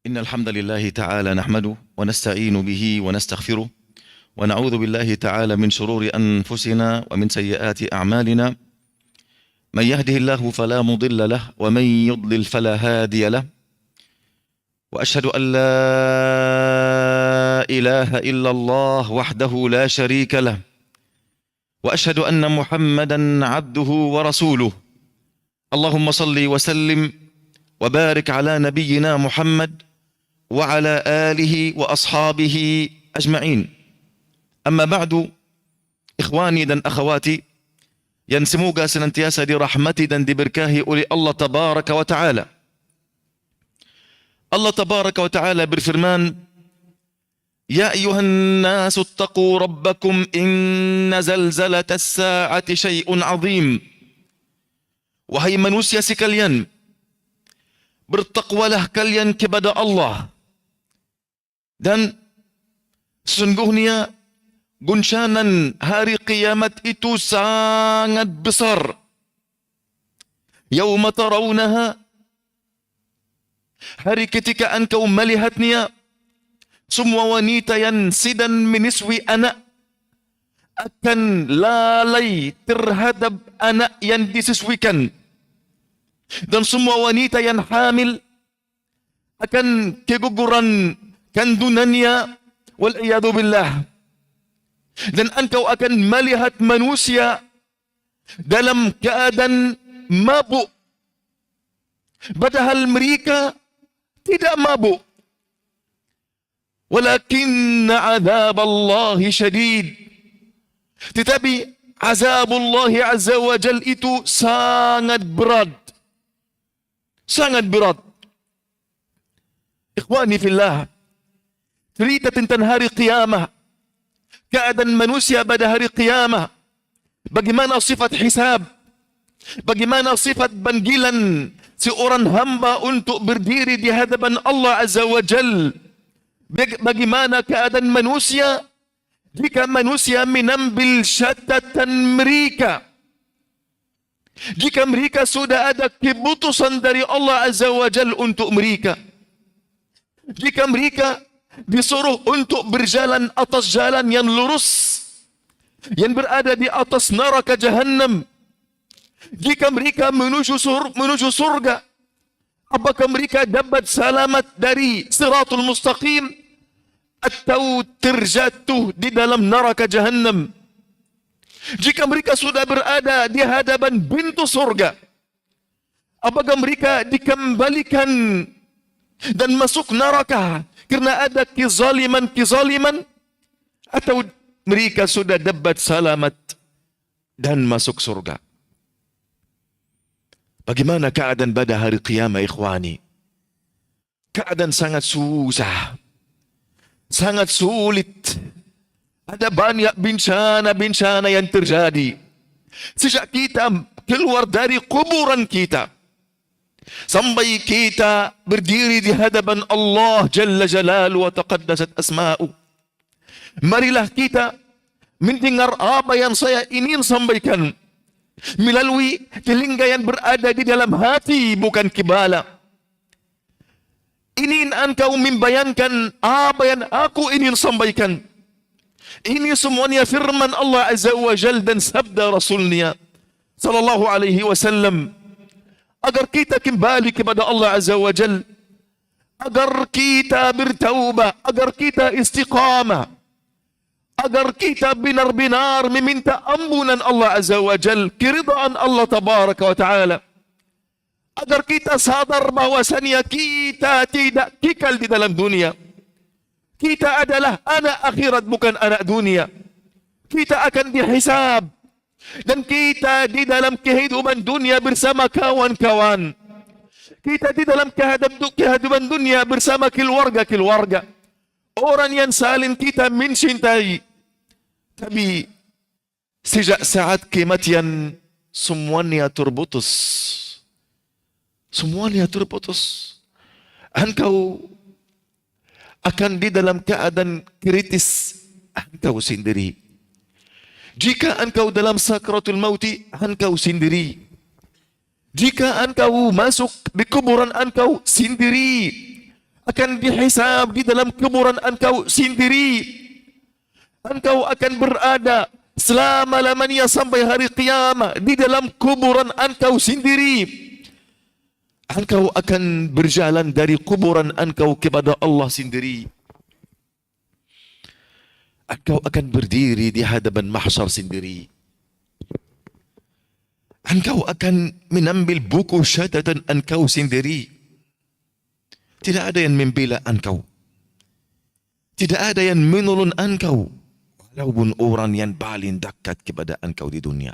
إن الحمد لله تعالى نحمده ونستعين به ونستغفره ونعوذ بالله تعالى من شرور أنفسنا ومن سيئات أعمالنا. من يهده الله فلا مضل له ومن يضلل فلا هادي له، وأشهد أن لا إله إلا الله وحده لا شريك له، وأشهد أن محمدا عبده ورسوله. اللهم صل وسلم وبارك على نبينا محمد وعلى آله وأصحابه أجمعين. Amma ba'du, ikhwani dan akhwati yang semoga senantiasa dirahmati dan diberkahi oleh Allah Tabaraka wa Ta'ala. Allah Tabaraka wa Ta'ala berfirman, Ya ayuhan nasu attaqu rabbakum inna zalzalatas sa'ati syai'un azim. Wahai manusia sekalian, bertakwalah kalian kepada Allah, dan sesungguhnya guncangan hari kiamat itu sangat besar. Yauma tarawunaha, hari ketika engkau melihatnya, semua wanita yang sedang menyusui anak akan lalai terhadap anak yang disusuikan, dan semua wanita yang hamil akan keguguran kandungannya, wal iyadu billah. Dan engkau akan melihat manusia dalam keadaan mabuk, padahal mereka tidak mabuk. Walakinna azab Allah syadid. Tetapi azab Allah Azza wa Jal itu sangat berat. Sangat berat. Ikhwani fillah, cerita tentang hari qiyamah, keadaan manusia pada hari qiyamah, bagaimana sifat hisab, bagaimana sifat panggilan seorang hamba untuk berdiri di hadapan Allah Azza wa Jal, bagaimana keadaan manusia jika manusia menambil syatatan mereka, jika mereka sudah ada keputusan dari Allah Azza wa Jal untuk mereka, jika mereka disuruh untuk berjalan atas jalan yang lurus, yang berada di atas neraka Jahannam, jika mereka menuju surga, apakah mereka dapat selamat dari Siratul Mustaqim atau terjatuh di dalam neraka Jahannam? Jika mereka sudah berada di hadapan pintu surga, apakah mereka dikembalikan dan masuk neraka karena ada kezaliman, atau mereka sudah dapat selamat dan masuk surga? Bagaimana keadaan pada hari qiyamah, ikhwani? Keadaan sangat susah, sangat sulit. Ada banyak bencana-bencana yang terjadi sejak kita keluar dari kuburan kita sampai kita berdiri di hadapan Allah Jalla Jalaluhu wa taqaddasat asma'u. Marilah kita mendengar apa yang saya ingin sampaikan melalui telinga yang berada di dalam hati, bukan kepala. Ingin engkau membayangkan apa yang aku ingin sampaikan. Ini semuanya firman Allah Azza wa Jal dan sabda Rasulnya sallallahu alaihi wasallam, agar kita kembali kepada Allah Azza wa Jal, agar kita bertaubat, agar kita istiqamah, agar kita benar-benar meminta ampunan Allah Azza wa Jal, keridaan Allah Tabaraka wa Ta'ala, agar kita sadar bahwasannya kita tidak kekal di dalam dunia. Kita adalah anak akhirat, bukan anak dunia. Kita akan dihisab, dan kita di dalam kehidupan dunia bersama kawan-kawan. Kita di dalam kehidupan dunia bersama keluarga-keluarga, orang yang saling kita mencintai. Tapi sejak saat kematian, semuanya terputus. Semuanya terputus. Engkau akan di dalam keadaan kritis, engkau sendiri. Jika engkau dalam sakratul mauti, engkau sendiri. Jika engkau masuk di kuburan, engkau sendiri. akan dihisab di dalam kuburan engkau sendiri. Engkau akan berada selama-lamanya sampai hari kiamat di dalam kuburan engkau sendiri. Engkau akan berjalan dari kuburan engkau kepada Allah sendiri. Engkau akan berdiri di hadapan mahsyar sendiri. Engkau akan menambil buku catatan engkau sendiri. Tidak ada yang membela engkau. Tidak ada yang menolong engkau. Walaupun orang yang paling dekat kepada engkau di dunia.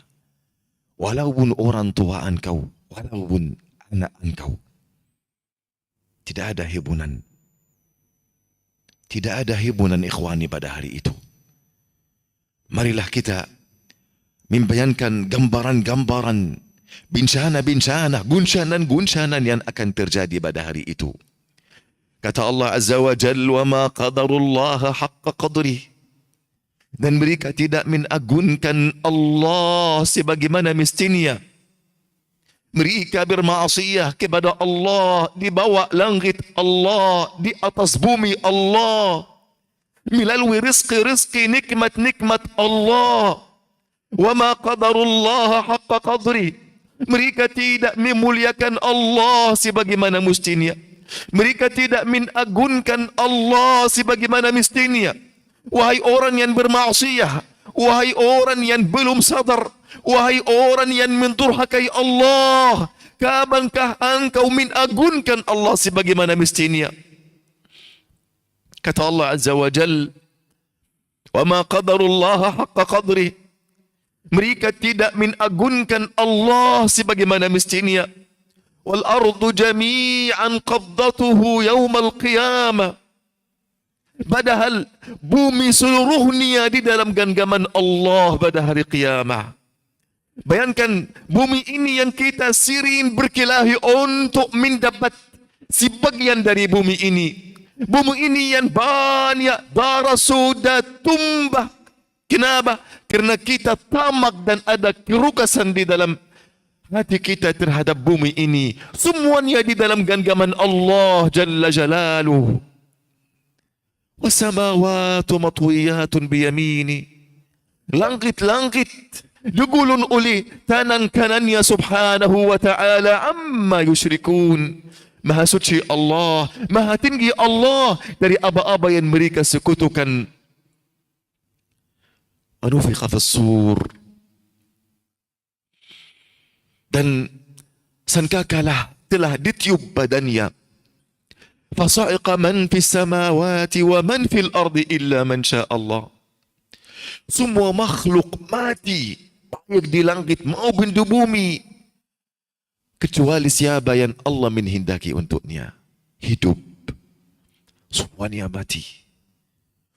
Walaupun orang tua engkau. Walaupun anak engkau. Tidak ada hiburan. Tidak ada hiburan ikhwani pada hari itu. Marilah kita membayangkan gambaran-gambaran, bencana-bencana, guncangan-guncangan yang akan terjadi pada hari itu. Kata Allah Azza wa Jalla, "Wa ma qadarullaha haqqa qadrih." Dan mereka tidak mengagunkan Allah sebagaimana mestinya. Mereka bermaksiat kepada Allah di bawah langit Allah, di atas bumi Allah, melalui rizki-rizki, nikmat-nikmat Allah. Wa ma qadarullaha haqqa qadri. Mereka tidak memuliakan Allah sebagaimana mestinya. Mereka tidak mengagunkan Allah sebagaimana mestinya. Wahai orang yang bermaksiat, wahai orang yang belum sadar, wahai orang yang mendurhakai Allah, kapankah engkau mengagunkan Allah sebagaimana mestinya? Kata Allah Azza wa Jal, "Wa ma qadarullaha haqqa qadri." Mereka tidak mengagunkan Allah sebagaimana mestinya. Wal ardu jami'an qabdatuhu yaumal qiyamah. Padahal bumi seluruhnya di dalam genggaman Allah pada hari kiamat. Bayangkan bumi ini yang kita sering berkelahi untuk mendapat sebagian dari bumi ini. Bumi ini yang banyak darah sudah tumbah. Kenapa? Karena kita tamak dan ada kerukasan di dalam hati kita terhadap bumi ini. Semuanya di dalam genggaman Allah Jalla Jalaluh. Wasamawatu matwiyatun biyamini. Langit-langit digulun oleh tangan kanannya subhanahu wa ta'ala amma yusyrikun. Maha suci Allah, maha tinggi Allah dari apa-apa yang mereka sekutukan. Anufiqa fis-sur. Dan sangkakalah telah ditiup badannya. Fasa'iqa man fis samawati wa man fil ardi illa man syaa Allah. Semua makhluk mati, baik di langit maupun di bumi, kecuali siapa yang Allah menghendaki untuknya hidup. Semuanya mati.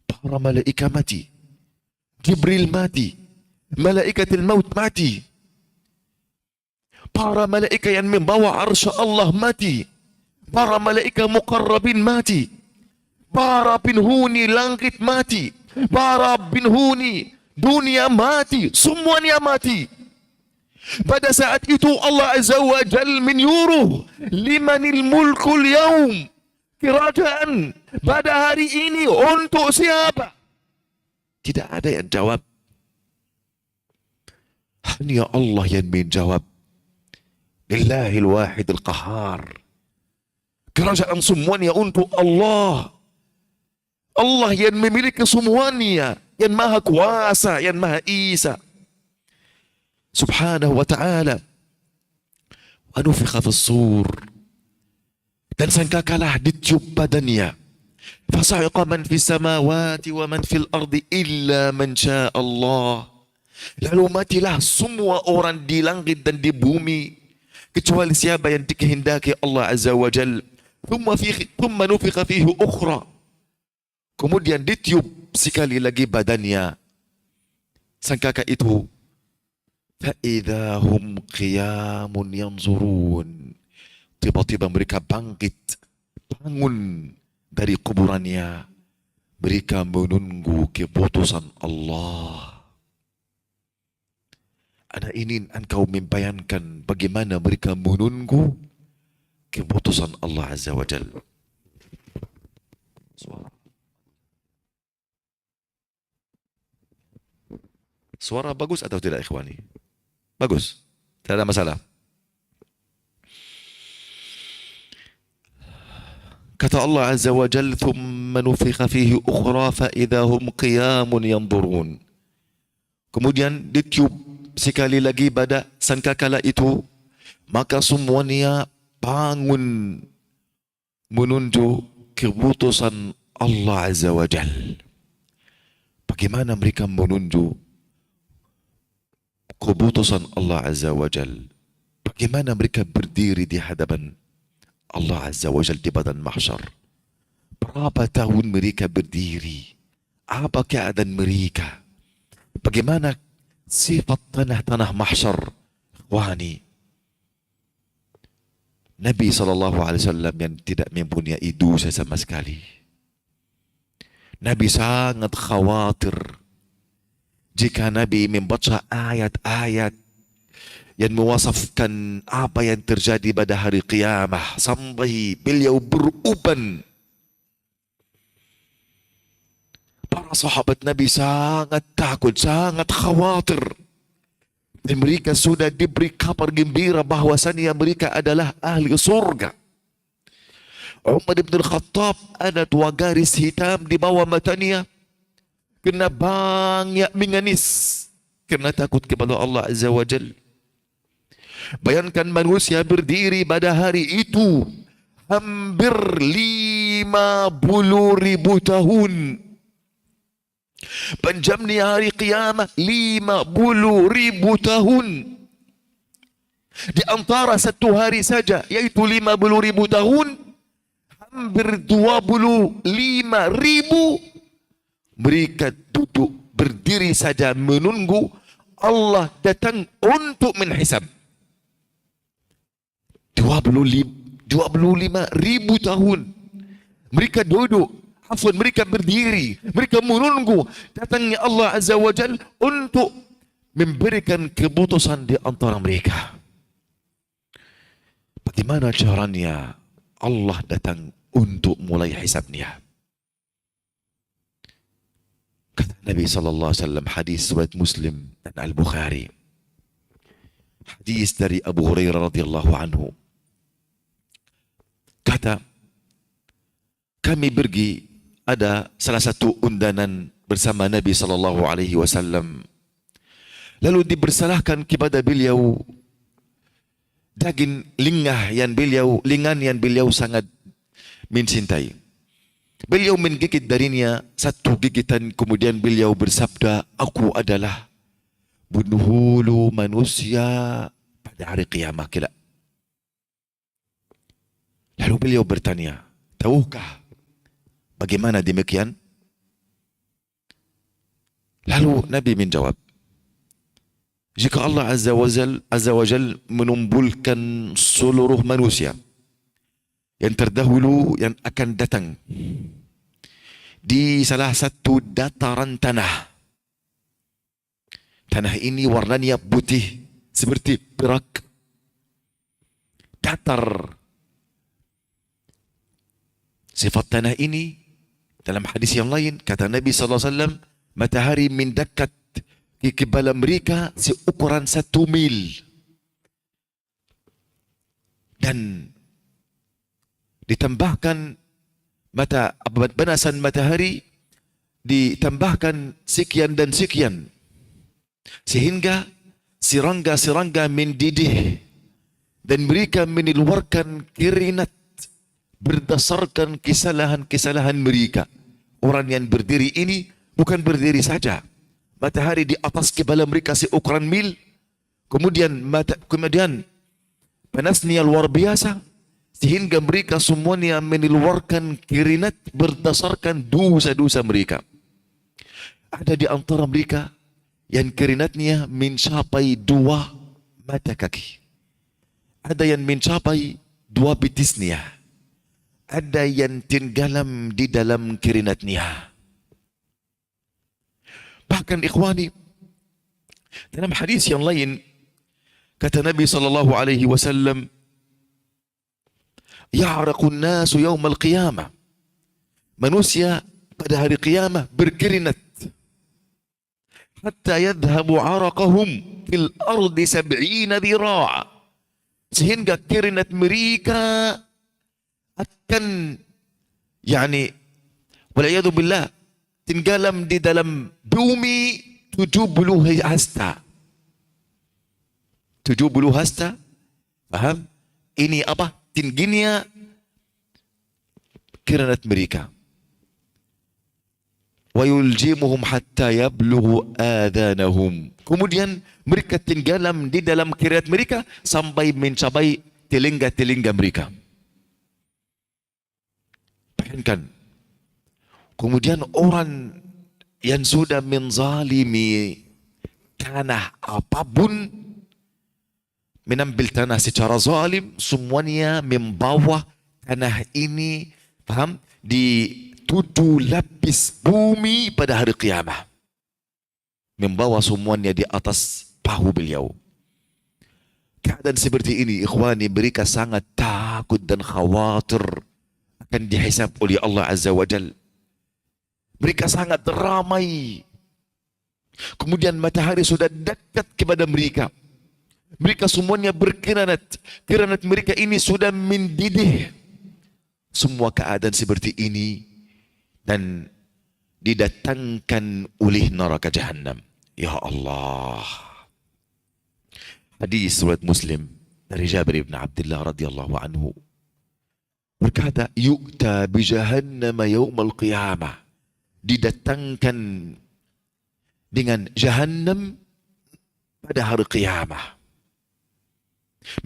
Para malaikat mati. Jibril mati. Malaikatul maut mati. Para malaikat yang membawa arsy Allah mati. Para malaikat muqarrabin mati. Para penghuni langit mati. Para penghuni dunia mati. Semuanya mati. Pada saat itu Allah Azza wa Jal menyuruh, limanil mulkul yaum. Kerajaan pada hari ini untuk siapa? Tidak ada yang jawab. Hanya Allah yang menjawab. Lillahil wahidil qahar. Kerajaan semuanya untuk Allah. Allah yang memiliki semuanya, yang maha kuasa, yang maha isa. Subhanahu wa ta'ala. Wa nufikha fis-sur. Dan sangkakalah ditiup badannya. Fasa'iqa man fis samawati wa man fil ardi illa man syaa Allah. Lalu matilah semua orang di langit dan di bumi kecuali siapa yang dikehendaki Allah Azza wa Jalla. Thumma nufikha fihi ukhra. Kemudian ditiup sekali lagi badannya. Sangkaka itu فَإِذَا هُمْ قِيَامٌ يَنْظُرُونَ. Tiba-tiba mereka bangkit, bangun dari kuburannya. Mereka menunggu keputusan Allah. Ana ingin engkau membayangkan bagaimana mereka menunggu keputusan Allah Azza wa Jalla. Suara bagus atau tidak ikhwani? Bagus. Tidak ada masalah. Kata Allah Azza wa Jal, thumma nufikha fihi ukhra fa idza hum qiyamun yanzurun. Kemudian ditiup sekali lagi pada sangkakala itu, maka semuanya bangun menuju keputusan Allah Azza wa Jal. Bagaimana mereka menuju keputusan Allah Azza wa Jal? Bagaimana mereka berdiri di hadapan Allah Azza wa Jal di badan mahsyar? Berapa tahun mereka berdiri? Apa keadaan mereka? Bagaimana sifat tanah-tanah mahsyar? Wahani Nabi SAW yang tidak mempunyai dosa sama sekali. Nabi sangat khawatir jika Nabi membaca ayat-ayat yang mewasafkan apa yang terjadi pada hari qiyamah sampai beliau beruban. Para sahabat Nabi sangat takut, sangat khawatir. Dan mereka sudah diberi kabar gembira bahwasannya mereka adalah ahli surga. Umar bin Khattab ada 2 garis hitam di bawah matanya. Kena banyak menangis kerana takut kepada Allah Azza wa Jal. Bayangkan manusia berdiri pada hari itu hampir 50.000 tahun. Panjangnya hari kiamat 50.000 tahun. Di antara satu hari saja, yaitu 50.000 tahun, hampir 25.000 mereka duduk berdiri saja menunggu Allah datang untuk menhisab. 25.000 tahun mereka duduk, mereka berdiri, mereka menunggu datangnya Allah Azza wa Jal untuk memberikan keputusan di antara mereka. Bagaimana caranya Allah datang untuk mulai hisabnya? Kata Nabi SAW, hadis riwayat Muslim dan Al-Bukhari, hadis dari Abu Hurairah radhiyallahu anhu, kata, kami pergi, ada salah satu undangan bersama Nabi SAW. Lalu dipersalahkan kepada beliau daging lingan yang beliau sangat mencintai. Beliau menggigit darinya satu gigitan, kemudian beliau bersabda, aku adalah penghulu manusia pada hari kiamat kelak. Lalu beliau bertanya, tahukah bagaimana demikian? Lalu Nabi menjawab, jika Allah Azza wa Jal menumpulkan seluruh manusia yang terdahulu yang akan datang di salah satu dataran tanah. Tanah ini warnanya putih seperti perak, datar. Sifat tanah ini dalam hadis yang lain kata Nabi SAW, matahari mendekat ke kepala mereka seukuran 1 mil. Dan ditambahkan banasan matahari, ditambahkan sekian dan sekian, sehingga serangga-serangga mendidih dan mereka mengeluarkan keringat berdasarkan kesalahan-kesalahan mereka. Orang yang berdiri ini bukan berdiri saja, matahari di atas kepala mereka seukuran mil, kemudian panasnya luar biasa, sehingga mereka semuanya mengeluarkan keringat berdasarkan dosa-dosa mereka. Ada di antara mereka yang keringatnya mencapai 2 mata kaki. Ada yang mencapai 2 betisnya. Ada yang tenggelam di dalam keringatnya. Bahkan ikhwani, dalam hadis yang lain kata Nabi SAW, ya'raqun nasu yawmal qiyamah, manusia pada hari qiyamah berkeringat hatta yadhhabu 'araqahum fil ardi 70 dhira'a. Sehingga keringat mereka akan wal'iyadu billah, tenggelam di dalam bumi 70 hasta. 70 hasta. Faham? Ini apa? Tingginya keringat mereka. Wa yuljimuhum hatta yablughu adhanahum. Kemudian mereka tenggelam di dalam keringat mereka sampai mencapai telinga-telinga mereka. Bayangkan. Kemudian orang yang sudah menzalimi tanah apapun, menambil tanah secara zalim, semuanya membawa tanah ini, paham, di 7 lapis bumi pada hari kiamat. Membawa semuanya di atas bahu beliau. Keadaan seperti ini, ikhwani, mereka sangat takut dan khawatir akan dihisab oleh Allah Azza wa Jal. Mereka sangat ramai. Kemudian matahari sudah dekat kepada mereka. Mereka semuanya berkeringat. Keringat mereka ini sudah mendidih. Semua keadaan seperti ini dan didatangkan oleh neraka Jahannam. Ya Allah. Hadis surat Muslim dari Jabir bin Abdullah radhiyallahu anhu berkata, "Yu'ta bi Jahannam yaumal qiyamah." Didatangkan dengan Jahannam pada hari kiamat.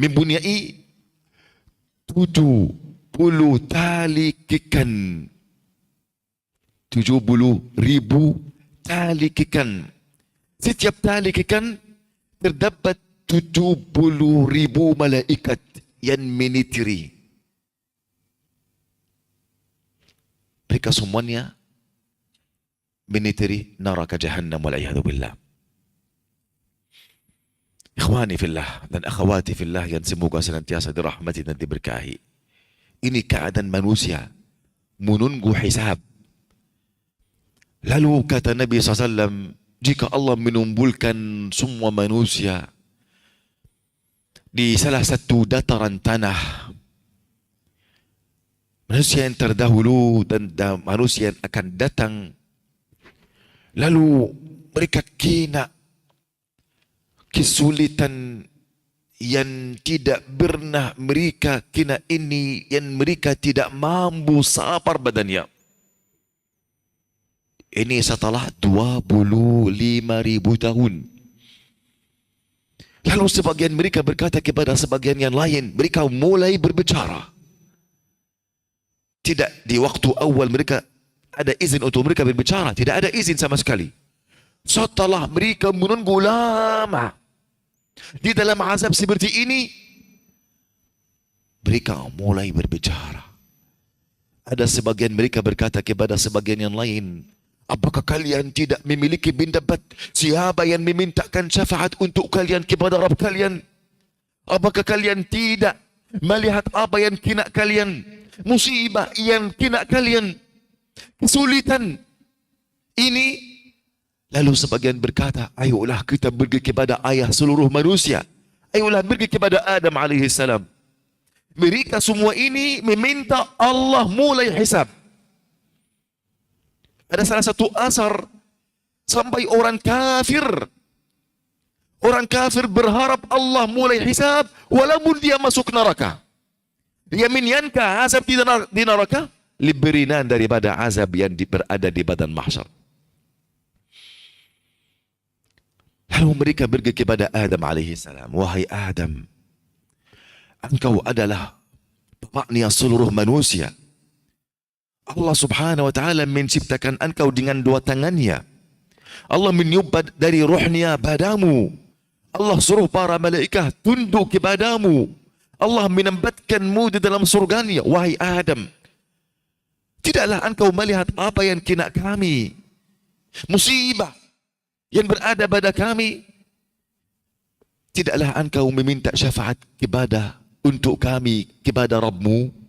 Mempunyai 70 tali kekang. 70,000 tali kekang. Setiap tali kekang terdapat 70,000 malaikat yang menitiri. Mereka semuanya menitiri neraka Jahannam wal'iyadu billah. Ikhwani fillah dan akhwati fillah yang semoga senantiasa dirahmati dan diberkahi. Ini keadaan manusia menunggu hisab. Lalu kata Nabi SAW, jika Allah menumpulkan semua manusia di salah satu dataran tanah, manusia yang terdahulu dan manusia yang akan datang, lalu mereka kena kesulitan yang tidak pernah mereka kena ini, yang mereka tidak mampu sabar badannya. Ini setelah 25,000 tahun. Lalu sebagian mereka berkata kepada sebagian yang lain, mereka mulai berbicara. Tidak di waktu awal mereka ada izin untuk mereka berbicara, tidak ada izin sama sekali. Setelah mereka menunggu lama di dalam azab seperti ini, mereka mulai berbicara. Ada sebagian mereka berkata kepada sebagian yang lain, apakah kalian tidak memiliki pendapat siapa yang memintakan syafaat untuk kalian kepada Rabb kalian? Apakah kalian tidak melihat apa yang kena kalian, musibah yang kena kalian, kesulitan ini? Lalu sebagian berkata, ayolah kita pergi kepada ayah seluruh manusia. Ayolah pergi kepada Adam alaihissalam. Mereka semua ini meminta Allah mulai hisab. Ada salah satu asar sampai orang kafir berharap Allah mulai hisab walaupun dia masuk neraka. Dia menyangka azab di neraka lebih ringan daripada azab yang berada di badan mahsyar. Lalu mereka pergi kepada Adam alaihissalam. Wahai Adam, engkau adalah bapaknya seluruh manusia. Allah subhanahu wa ta'ala menciptakan engkau dengan 2 tangannya. Allah meniup dari ruhnya padamu. Allah suruh para malaikat tunduk kepadamu. Allah menempatkanmu di dalam surganya. Wahai Adam, tidaklah engkau melihat apa yang kena kami, musibah yang berada pada kami? Tidaklah engkau meminta syafaat kepada untuk kami kepada Rabbmu?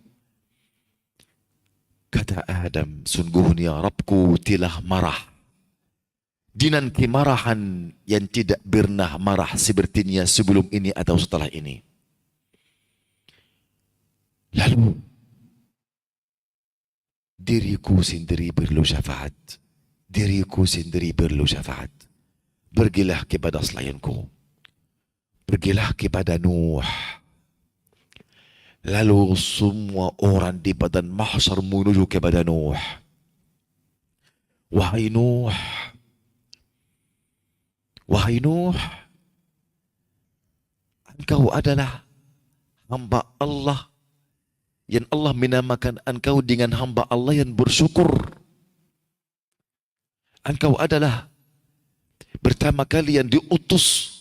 Kata Adam, sungguhnya Rabbku telah marah dengan kemarahan yang tidak pernah marah sepertinya sebelum ini atau setelah ini. Lalu diriku sendiri perlu syafaat. Diriku sendiri perlu syafaat. Pergilah kepada selainku. Pergilah kepada Nuh. Lalu semua orang di padang mahsyar menuju kepada Nuh. Wahai Nuh, wahai Nuh, engkau adalah hamba Allah yang Allah menamakan engkau dengan hamba Allah yang bersyukur. Engkau adalah pertama kali yang diutus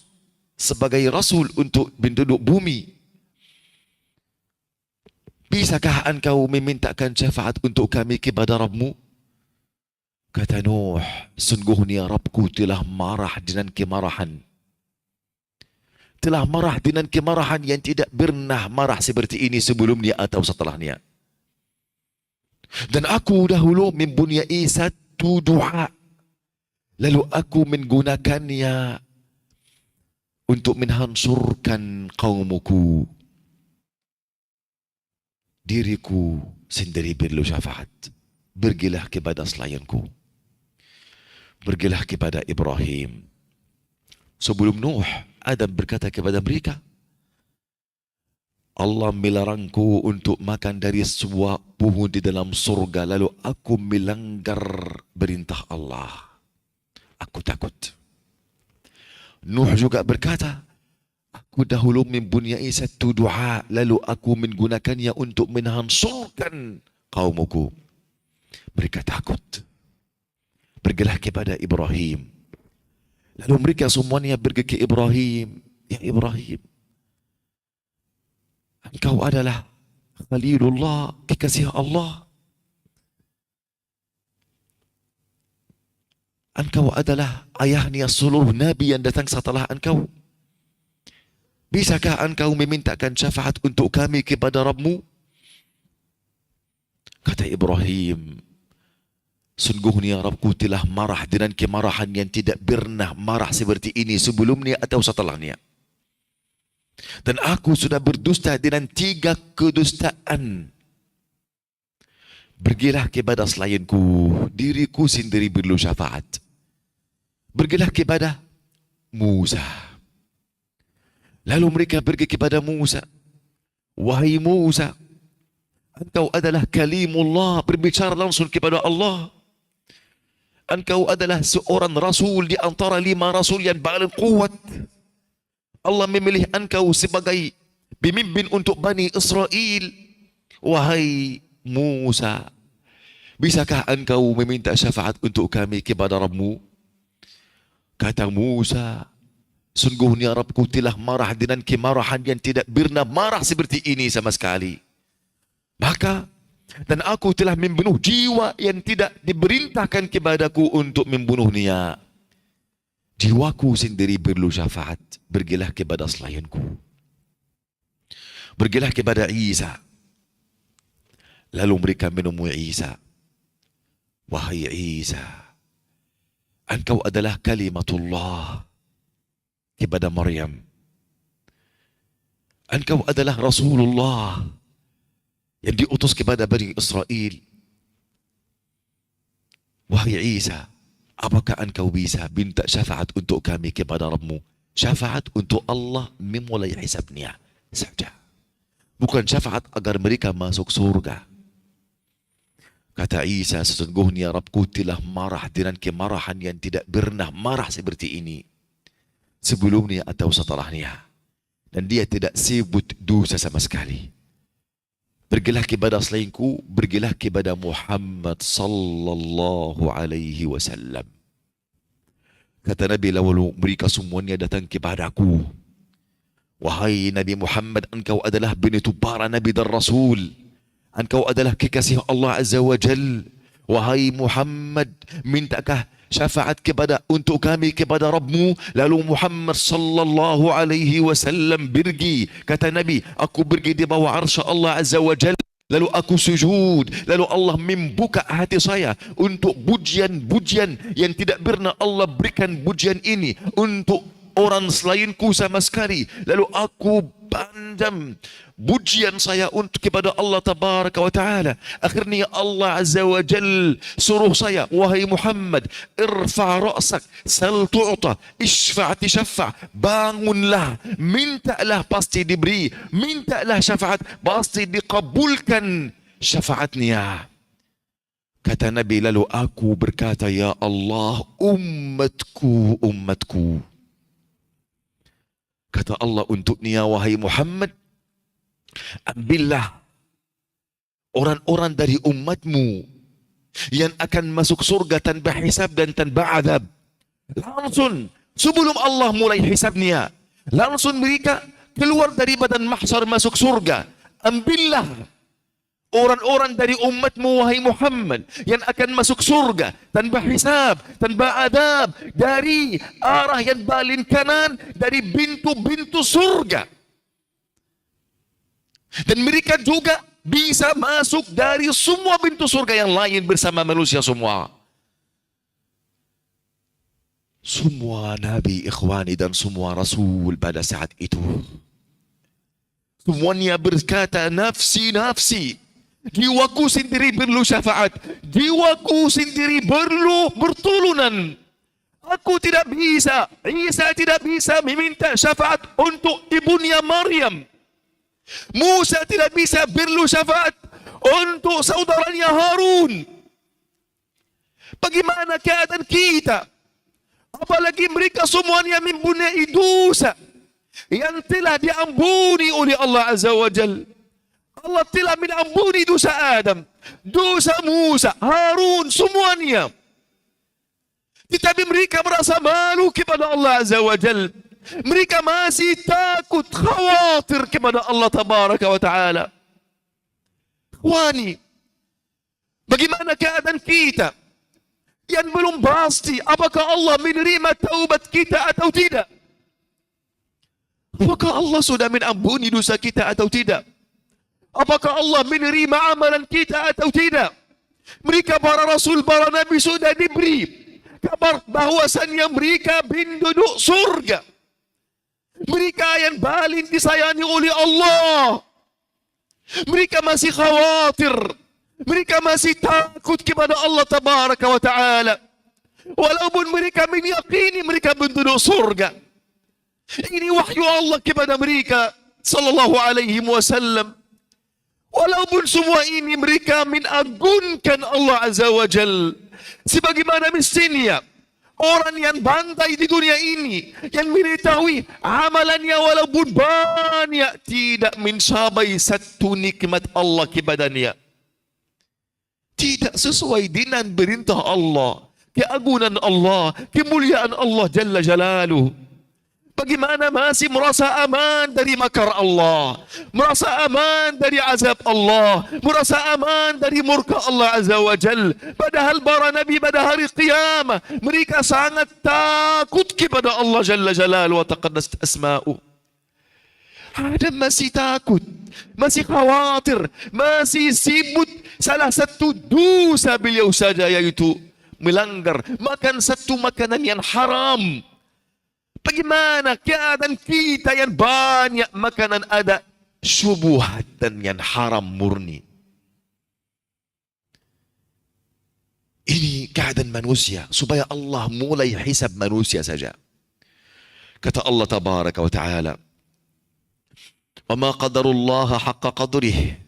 sebagai rasul untuk penduduk bumi. Bisakah engkau memintakan syafaat untuk kami kepada Rabbmu? Kata Nuh, sungguhnya Rabbku telah marah dengan kemarahan. Telah marah dengan kemarahan yang tidak pernah marah seperti ini sebelumnya atau setelahnya. Dan aku dahulu mempunyai satu doa. Lalu aku menggunakannya untuk menghancurkan kaumku. Diriku sendiri perlu syafaat. Pergilah kepada selayanku. Pergilah kepada Ibrahim. Sebelum Nuh, Adam berkata kepada mereka, Allah melarangku untuk makan dari sebuah pohon di dalam surga, lalu aku melanggar perintah Allah. Aku takut. Nuh juga berkata, aku dahulu mempunyai satu doa, lalu aku menggunakannya untuk menghancurkan kaumku. Mereka takut. Pergilah kepada Ibrahim. Lalu mereka semuanya pergi ke Ibrahim. Ya Ibrahim, engkau adalah Khalilullah, kekasih Allah. Engkau adalah ayahnya seluruh Nabi yang datang setelah engkau. Bisakah engkau memintakan syafaat untuk kami kepada Rabbmu? Kata Ibrahim, sungguhnya Rabbku telah marah dengan kemarahan yang tidak pernah marah seperti ini sebelumnya atau setelahnya. Dan aku sudah berdusta dengan 3 kedustaan. Pergilah kepada selainku, diriku sendiri perlu syafaat. Pergilah kepada Musa. Lalu mereka pergi kepada Musa. Wahai Musa, engkau adalah kalimullah, berbicara langsung kepada Allah. Engkau adalah seorang rasul di antara 5 rasul yang paling kuat. Allah memilih engkau sebagai pemimpin untuk Bani Israel. Wahai Musa, bisakah engkau meminta syafaat untuk kami kepada Rabbmu? Kata Musa, sungguhnya Rabbku telah marah dengan kemarahan yang tidak pernah marah seperti ini sama sekali. Maka, dan aku telah membunuh jiwa yang tidak diperintahkan kepadaku untuk membunuhnya. Jiwaku sendiri perlu syafaat. Pergilah kepada selayanku. Pergilah kepada Isa. Lalu mereka menemui Isa. Wahai Isa, engkau adalah kalimatullah kepada Maryam. Engkau adalah Rasulullah yang diutus kepada Bani Israel. Wahai Isa, apakah engkau bisa minta syafaat untuk kami kepada Rabbmu? Syafaat untuk Allah memulai hisabnya saja. Bukan syafaat agar mereka masuk surga. Kata Isa, sesungguhnya Rabbku telah marah dengan kemarahan yang tidak pernah marah seperti ini sebelumnya atau setelahnya. Dan dia tidak sebut dosa sama sekali. Pergilah kepada selainku, pergilah kepada Muhammad sallallahu alaihi wasallam. Kata Nabi, lalu mereka semuanya datang kepadaku. Wahai Nabi Muhammad, engkau adalah begitu para Nabi dan Rasul. Engkau adalah kekasih Allah Azza wa Jal. Wahai Muhammad, mintakah syafaat kepada untuk kami kepada Rabbmu? Lalu Muhammad sallallahu alaihi wasallam pergi. Kata Nabi, aku pergi di bawah arsy Allah Azza wa Jal. Lalu aku sujud. Lalu Allah membuka hati saya untuk pujian-pujian yang tidak pernah Allah berikan pujian ini untuk orang selainku sama sekali. Lalu aku panjang pujian saya untuk kepada Allah tabaraka wa taala. Akhirnya Allah azza wa jal suruh saya, wahai Muhammad, irfa' ra'sak, sal tu'ta, ishfa' tishaffa'. Bangunlah, mintalah pasti diberi, mintalah syafaat pasti dikabulkan syafaatnya. Kata Nabi, lalu aku berkata, ya Allah, umatku, umatku. Kata Allah untuknya, wahai Muhammad, ambillah orang-orang dari umatmu yang akan masuk surga tanpa hisab dan tanpa adab. Langsung sebelum Allah mulai hisabnya, langsung mereka keluar dari badan mahsyar masuk surga. Ambillah orang-orang dari umatmu, wahai Muhammad, yang akan masuk surga tanpa hisab, tanpa adab, dari arah yang paling kanan, dari pintu-pintu surga. Dan mereka juga bisa masuk dari semua pintu surga yang lain bersama manusia semua. Semua nabi, ikhwani, dan semua rasul pada saat itu, semuanya berkata, nafsi, nafsi. Jiwaku sendiri perlu syafaat. Jiwaku sendiri perlu pertolongan. Aku tidak bisa, Isa tidak bisa meminta syafaat untuk ibunya Maryam. Musa tidak bisa perlu syafaat untuk saudaranya Harun. Bagaimana keadaan kita? Apalagi mereka semuanya mempunyai dosa yang telah diampuni oleh Allah Azza wa Jalla. Allah telah mengampuni dosa Adam, dosa Musa, Harun, semuanya. Tetapi mereka merasa malu kepada Allah Azza wa Jal. Mereka masih takut, khawatir kepada Allah Tabaraka wa Ta'ala. Wani, bagaimana keadaan kita yang belum pasti apakah Allah menerima taubat kita atau tidak? Apakah Allah sudah mengampuni dosa kita atau tidak? Apakah Allah menerima amalan kita atau tidak? Mereka para rasul, para nabi sudah diberi kabar bahwasannya mereka penduduk surga. Mereka yang paling disayangi oleh Allah. Mereka masih khawatir. Mereka masih takut kepada Allah Tabaraka wa Ta'ala. Walaupun mereka meyakini mereka penduduk surga. Ini wahyu Allah kepada mereka sallallahu alaihi wasallam. Walaupun semua ini mereka mengagunkan Allah Azza wa Jal, sebagaimana mestinya orang yang bantai di dunia ini, yang mengetahui amalannya walaupun banyak, tidak mencapai satu nikmat Allah kepadanya. Tidak sesuai dengan perintah Allah, keagungan Allah, kemuliaan Allah Jalla Jalaluh. Bagaimana masih merasa aman dari makar Allah, merasa aman dari azab Allah, merasa aman dari murka Allah Azza wa Jal. Padahal para nabi pada hari qiyamah mereka sangat takut kepada Allah Jalla Jalaluhu wa taqaddas asma'u. Adam masih takut, masih khawatir, masih sibuk salah satu dosa beliau saja, yaitu melanggar, makan satu makanan yang haram. Bagaimana keadaan kita yang banyak makanan ada syubhat dan yang haram murni? Ini keadaan manusia, supaya Allah mulai hisab manusia saja. Kata Allah Tabaraka wa Ta'ala, wa ma qadarullaha haqqa qadrih.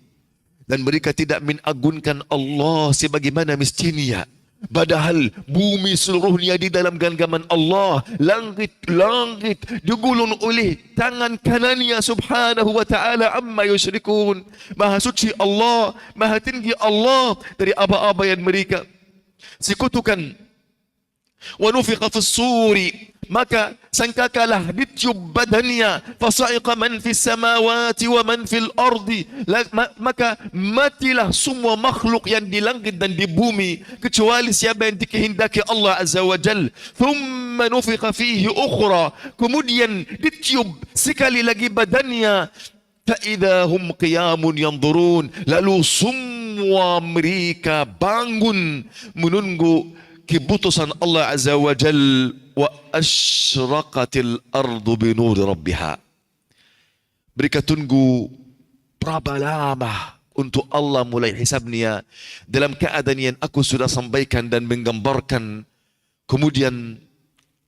Dan mereka tidak mengagunkan Allah sebagaimana mestinya. Padahal bumi seluruhnya di dalam genggaman Allah, langit-langit digulung oleh tangan kanannya subhanahu wa ta'ala amma yusyrikun. Maha suci Allah, maha tinggi Allah dari apa-apa yang mereka sekutukan. Wa nufiqa fis suri, maka sangkakalah ditiup badannya, fasa'iqa man fis samawati wa man fil ardi, maka matilah semua makhluk yang di langit dan di bumi kecuali siapa yang dikehendaki Allah Azza wa Jal. Thumma nufiqa fihi ukhra, kemudian ditiup sekali lagi badannya, فَإِذَا هُمْ قِيَامٌ يَنْظُرُونَ. Lalu semua mereka bangun menunggu keputusan Allah Azza wa Jal. Wa asyraqatil ardu binuri rabbiha. Mereka tunggu berapa lama untuk Allah mulai hisabnya dalam keadaan yang aku sudah sampaikan dan menggambarkan. Kemudian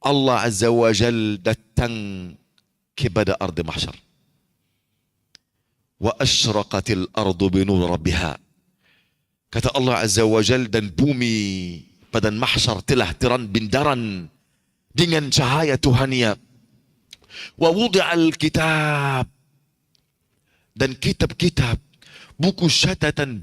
Allah Azza wa Jal datang kepada ardi mahsyar. Wa asyraqatil ardu binuri rabbiha. Kata Allah Azza wa Jal, dan bumi pada mahsyar telah terang benderang dengan cahaya Tuhannya. Wa wudi'al kitab, dan kitab-kitab, buku syatatan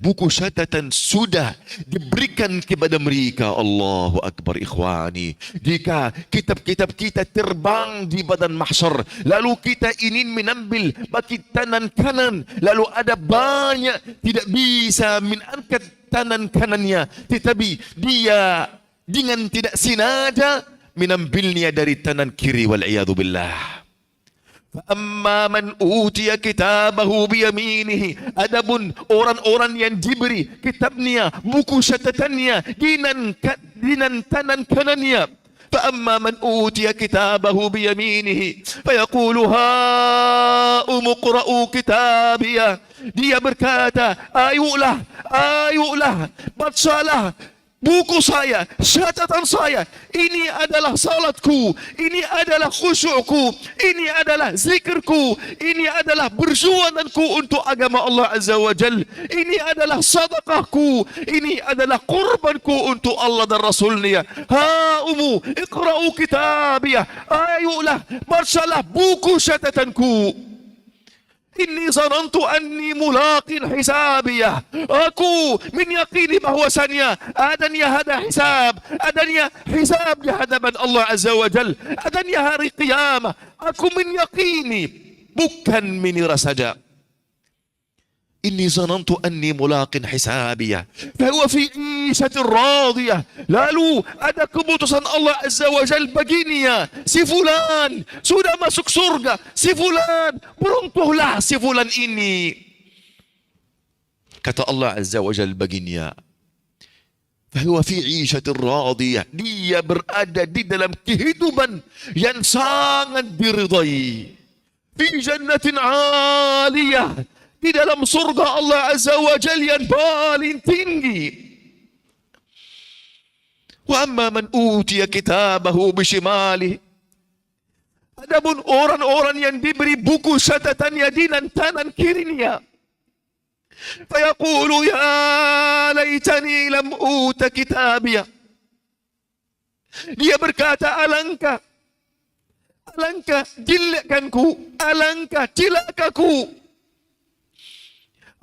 sudah diberikan kepada mereka. Allahu Akbar ikhwani. Jika kitab-kitab kita terbang di badan mahsyar, lalu kita ingin menambil bagi tangan kanan, lalu ada banyak tidak bisa mengangkat tangan kanannya, tetapi dia dengan tidak sengaja menambilnya dari tangan kiri, wal'iyadu billah. Amma man utiya kitabahu biyaminihi. Adapun orang-orang yang diberi kitabnya, buku catatannya dengan tangan kanannya. Fa amma man utiya kitabahu biyaminihi fayaqulu ha umqra'u kitabiyah. Dia berkata, ayolah, bacalah buku saya, catatan saya. Ini adalah salatku, ini adalah khusyukku, ini adalah zikirku, ini adalah perjuanganku untuk agama Allah Azza wa Jal. Ini adalah sedekahku, ini adalah kurbanku untuk Allah dan Rasulnya. Ha'umu iqra'u kitabiyah. Ayolah, bacalah buku catatanku. Inni zanantu anni mulaqin hisabiyah. Aku meyakini bahwasannya adanya ada hisab di hadapan Allah Azza wa Jal, adanya hari qiyamah. Aku meyakini, bukan mengira saja. Inni zanantu anni mulaqin hisabiyah fahuwa fi 'ishatin radiyah. Lalu ada keputusan Allah Azza wa Jal baginya, si fulan sudah masuk surga, si fulan beruntunglah si fulan ini. Kata Allah Azza wa Jal baginya, fahuwa fi 'ishatin radiyah. Dia berada di dalam kehidupan yang sangat diridai. Fi jannatin 'aliyah, di dalam surga Allah Azza wa Jal yang paling tinggi. Wa amma man utiya kitabahu bishimalihi. Adapun orang-orang yang diberi buku catatannya dengan tangan kirinya, fayaqulu ya laitani lam uta kitabiyah. Dia berkata, alangkah jelekkanku, alangkah celakaku,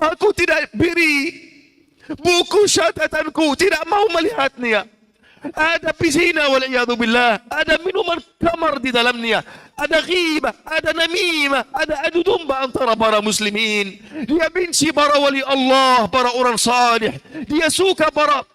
aku tidak beri buku catatanku, tidak mau melihatnya. Ada pisina wal'iyadu billah, ada minuman kamar di dalamnya, ada ghibah, ada namimah, ada adu domba antara para muslimin. Dia benci para wali Allah, para orang salih. Dia suka para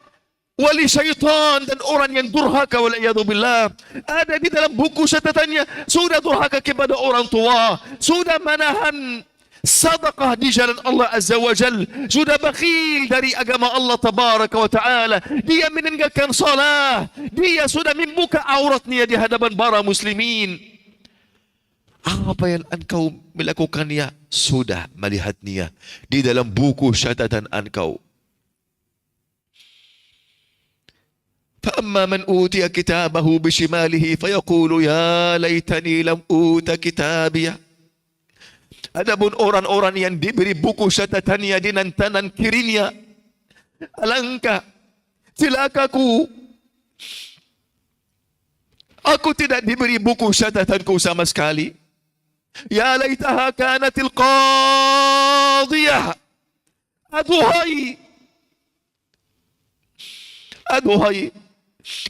wali syaitan dan orang yang durhaka wal'iyadu billah. Ada di dalam buku catatannya, sudah durhaka kepada orang tua, sudah menahan sadaqah di jalan Allah Azza wa Jal, sudah bakhil dari agama Allah Tabaraka wa Ta'ala. Dia meninggalkan salah, dia sudah membuka auratnya di hadapan para muslimin. Apa yang engkau melakukannya, sudah melihatnya di dalam buku catatan engkau. فأما من أوتي كتابه بشماله فيقول يا ليتني لم أوت كتابيه. Adapun orang-orang yang diberi buku catatannya dengan tangan kirinya, alangkah celakaku, aku tidak diberi buku catatanku sama sekali. Ya laitaha kanatil qadiyah. Aduhai,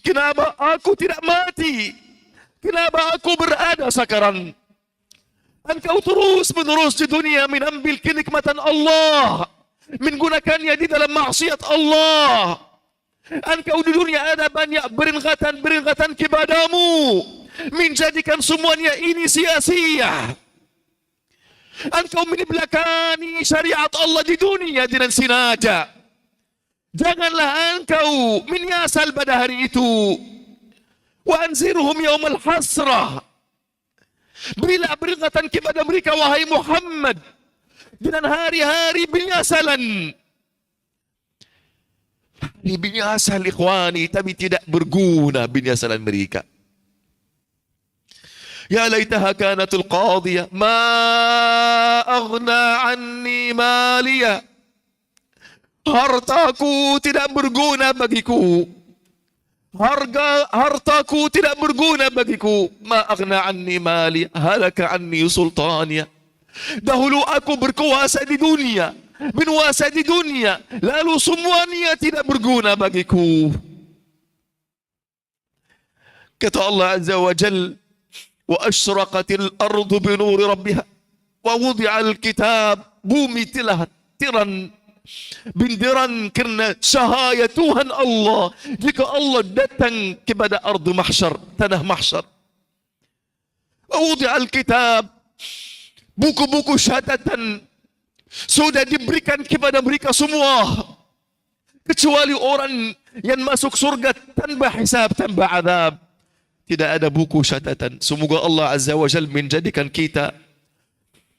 kenapa aku tidak mati? Kenapa aku berada sekarang? Engkau terus-menerus di dunia menambil kenikmatan Allah, menggunakannya di dalam maksiat Allah. Engkau di dunia ada banyak beringkatan kepadamu, menjadikan semuanya ini sia-sia. Engkau menibelakani syariat Allah di dunia dengan sengaja. Janganlah engkau menyasal pada hari itu. Wa anzirhum yaumal hasrah. Berilah peringatan kepada mereka, wahai Muhammad, dengan hari-hari penyesalan. Hari penyesal ikhwani, tapi tidak berguna penyesalan mereka. Ya laitaha kanatul qadiyah ma aghna anni maliya. Hartaku tidak berguna bagiku. Hartaku tidak berguna bagiku. Ma aghna anni mali, halaka anni sultaniya. Dahulu aku berkuasa di dunia, berkuasa di dunia, lalu semuanya tidak berguna bagiku. Kata Allah Azza wa Jalla, wa asyraqatil ardu bi nuri rabbiha wa wudi'al kitab, bumi telah terang benderang kerana cahaya Tuhan Allah. Jika Allah datang kepada ardu mahsyar, tanah mahsyar, wa wudi'al kitab, buku-buku syahadatan sudah diberikan kepada mereka semua, kecuali orang yang masuk surga tanpa hisab, tanpa azab. Tidak ada buku syahadatan. Semoga Allah Azza wa Jalla menjadikan kita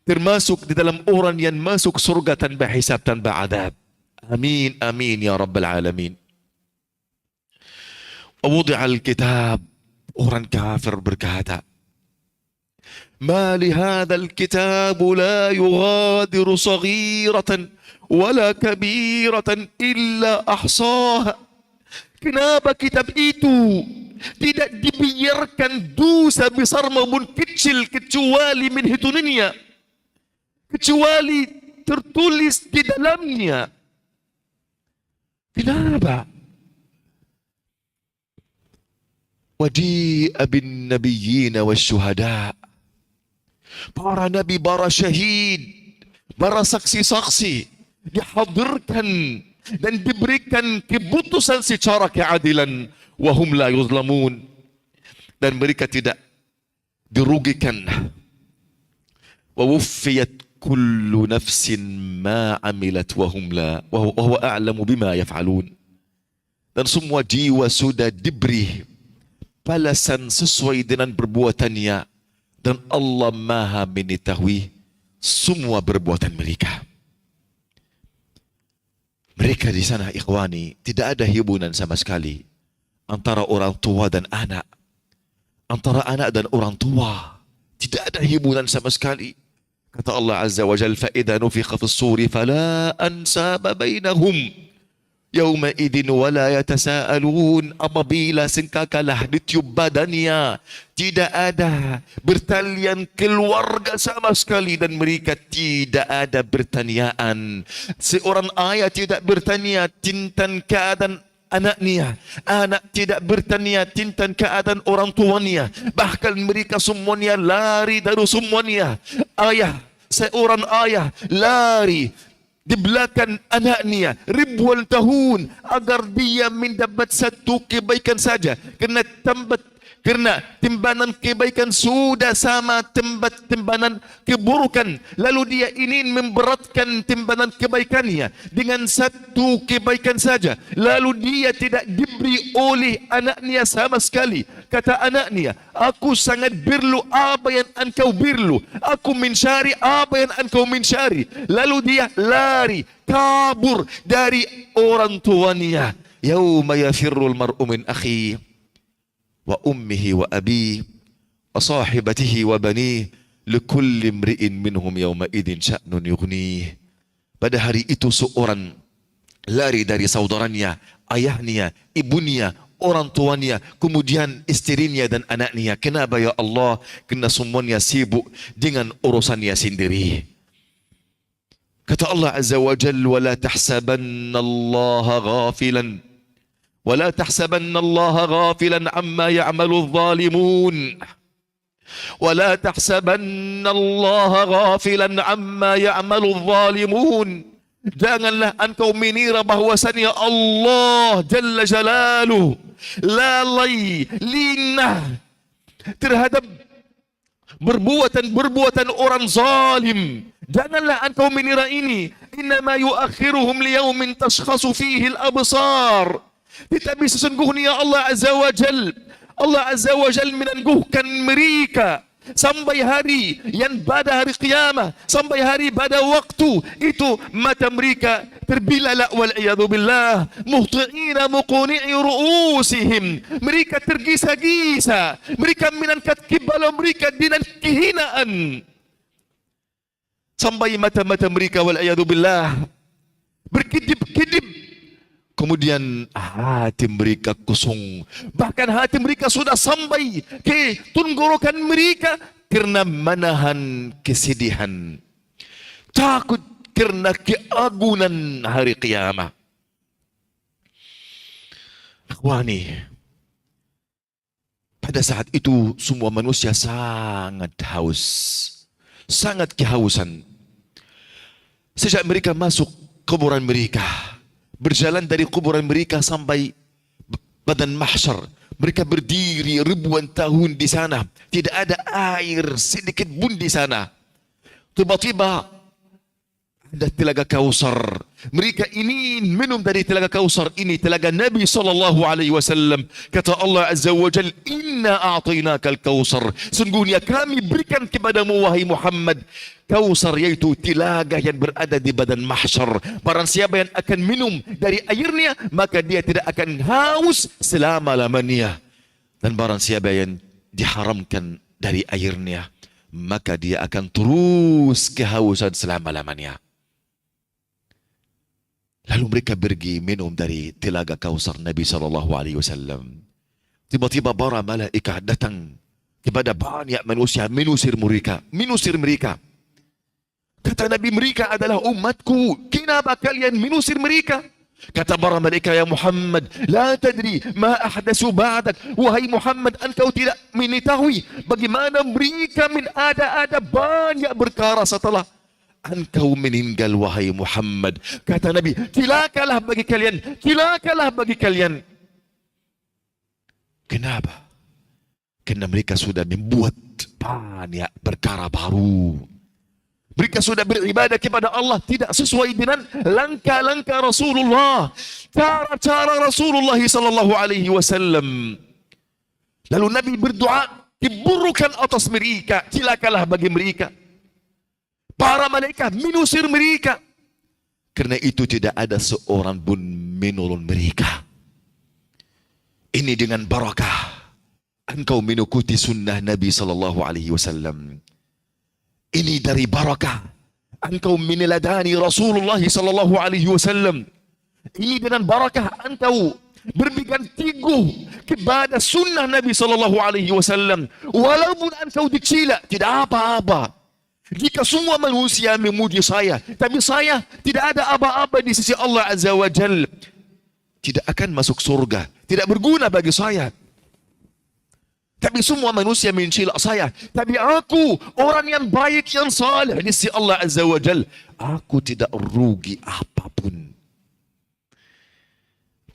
termasuk di dalam orang yang masuk surga tanpa hisab, tanpa azab. Amin, amin ya Rabbal Alamin. Wudi'al kitab, orang kafir berkata, ma li hadzal kitab la yughadiru saghiratan wala kabiratan illa ahsaha. Kenapa kitab itu tidak dibiarkan dosa besar maupun kecil kecuali menghitungnya, kecuali tertulis di dalamnya? Kenapa? Waji'a bin nabiyyin wasyuhada, para nabi, para syahid, para saksi-saksi dihadirkan dan diberikan keputusan secara keadilan. Wahum la yuzlamun, dan mereka tidak dirugikan. Wa wuffiyat kullu nafsin ma amilat wahum la wa huwa a'lamu bima yaf'alun, dan semua jiwa sudah diberi balasan sesuai dengan perbuatannya, dan Allah Maha mengetahui semua perbuatan mereka. Mereka di sana ikhwani, tidak ada hubungan sama sekali antara orang tua dan anak, antara anak dan orang tua, tidak ada hubungan sama sekali. Kata Allah Azza wa Jalla, fa idza nufikha fis suri fala ansaba bainahum yauma idzin wala yatasaalun. Apabila sengkakalah ditiup badannya, tidak ada bertalian keluarga sama sekali, dan mereka tidak ada bertanyaan. Seorang ayah tidak bertanya tentang keadaan anaknya, anak tidak bertanya tentang keadaan orang tuanya. Bahkan mereka semuanya lari dari semuanya. Seorang ayah lari di belakang anaknya ribuan tahun agar dia mendapat satu kebaikan saja, kerana timbanan kebaikan sudah sama timbanan keburukan, lalu dia ingin memberatkan timbanan kebaikannya dengan satu kebaikan saja, lalu dia tidak diberi oleh anaknya sama sekali. Kata anaknya, aku sangat perlu apa yang engkau perlu, aku mencari apa yang engkau mencari. Lalu dia lari kabur dari orang tuanya. Yauma yafirrul mar'u min akhihi wa ummihi wa abihi wa sahibatihi wa banihi likulli imri'in minhum yawma idzin sya'nun yughnih. Pada hari itu seorang lari dari saudaranya, ayahnya, ibunya, orang tuanya, kemudian istrinya dan anaknya. Kenapa ya Allah? Kerana semuanya sibuk dengan urusannya sendiri. Kata Allah Azza wa Jalla, wa la tahsabanna Allah ghafilan ولا تحسبن الله غافلا عما يعمل الظالمون ولا تحسبن الله غافلا عما يعمل الظالمون. Janganlah engkau mengira bahwasannya Allah Jalla Jalaluh lalai, lina terhadap Perbuatan orang zalim. Janganlah engkau menira ini. Innama yuakhiruhum liyaumin tashkhasu fihi al-absar. Tetapi sesungguhnya Allah Azza wa Jal menangguhkan mereka sampai hari yang pada hari qiyamah, sampai hari pada waktu itu mata mereka terbilalak wal iyadu billah, muhti'ina muqni'i ru'usihim, mereka tergisa-gisa, mereka mengangkat kepala mereka dengan kehinaan, sampai mata-mata mereka wal iyadu billah berkedip-kedip. Kemudian hati mereka kosong. Bahkan hati mereka sudah sampai ke tenggorokan mereka karena menahan kesedihan. Takut karena keagungan hari kiamat. Akhwani, pada saat itu semua manusia sangat haus. Sangat kehausan. Sejak mereka masuk kuburan mereka, berjalan dari kuburan mereka sampai badan mahsyar. Mereka berdiri ribuan tahun di sana. Tidak ada air sedikit pun di sana. Tiba-tiba ada telaga Kausar. Mereka ingin minum dari telaga Kausar ini, telaga Nabi SAW. Kata Allah Azza wa Jal, Inna a'tainakal Kausar. Sungguhnya kami berikan kepadamu wahai Muhammad Kausar, yaitu telaga yang berada di badan mahsyar. Barang siapa yang akan minum dari airnya, maka dia tidak akan haus selama-lamanya. Dan barang siapa yang diharamkan dari airnya, maka dia akan terus kehausan selama-lamanya. Lalu mereka pergi minum dari telaga Kausar Nabi SAW. Tiba-tiba para malaikat datang kepada banyak manusia, menusir mereka. Kata Nabi, mereka adalah umatku. Kenapa kalian menusir mereka? Kata para malaikat, ya Muhammad, la tadri ma ahdasu ba'dak. Wahai Muhammad, engkau tidak mengetahui bagaimana mereka ada banyak perkara setelah engkau meninggal wahai Muhammad. Kata Nabi, celakalah bagi kalian. Kenapa? Karena mereka sudah membuat banyak perkara baru. Mereka sudah beribadah kepada Allah tidak sesuai dengan langkah-langkah Rasulullah, cara-cara Rasulullah sallallahu alaihi wasallam. Lalu Nabi berdoa keburukan atas mereka, celakalah bagi mereka. Para malaikat menusir mereka. Karena itu tidak ada seorang pun menolong mereka. Ini dengan barakah engkau mengikuti sunnah Nabi sallallahu alaihi wasallam. Ini dari barakah engkau meneladani Rasulullah sallallahu alaihi wasallam. Ini dengan barakah engkau berpegang teguh kepada sunnah Nabi sallallahu alaihi wasallam. Walaupun engkau dicela, tidak apa-apa. Jika semua manusia memuji saya, tapi saya tidak ada apa-apa di sisi Allah Azza wa Jal, tidak akan masuk surga, tidak berguna bagi saya. Tapi semua manusia mencela saya, tapi aku orang yang baik, yang saleh di sisi Allah Azza wa Jal, aku tidak rugi apapun.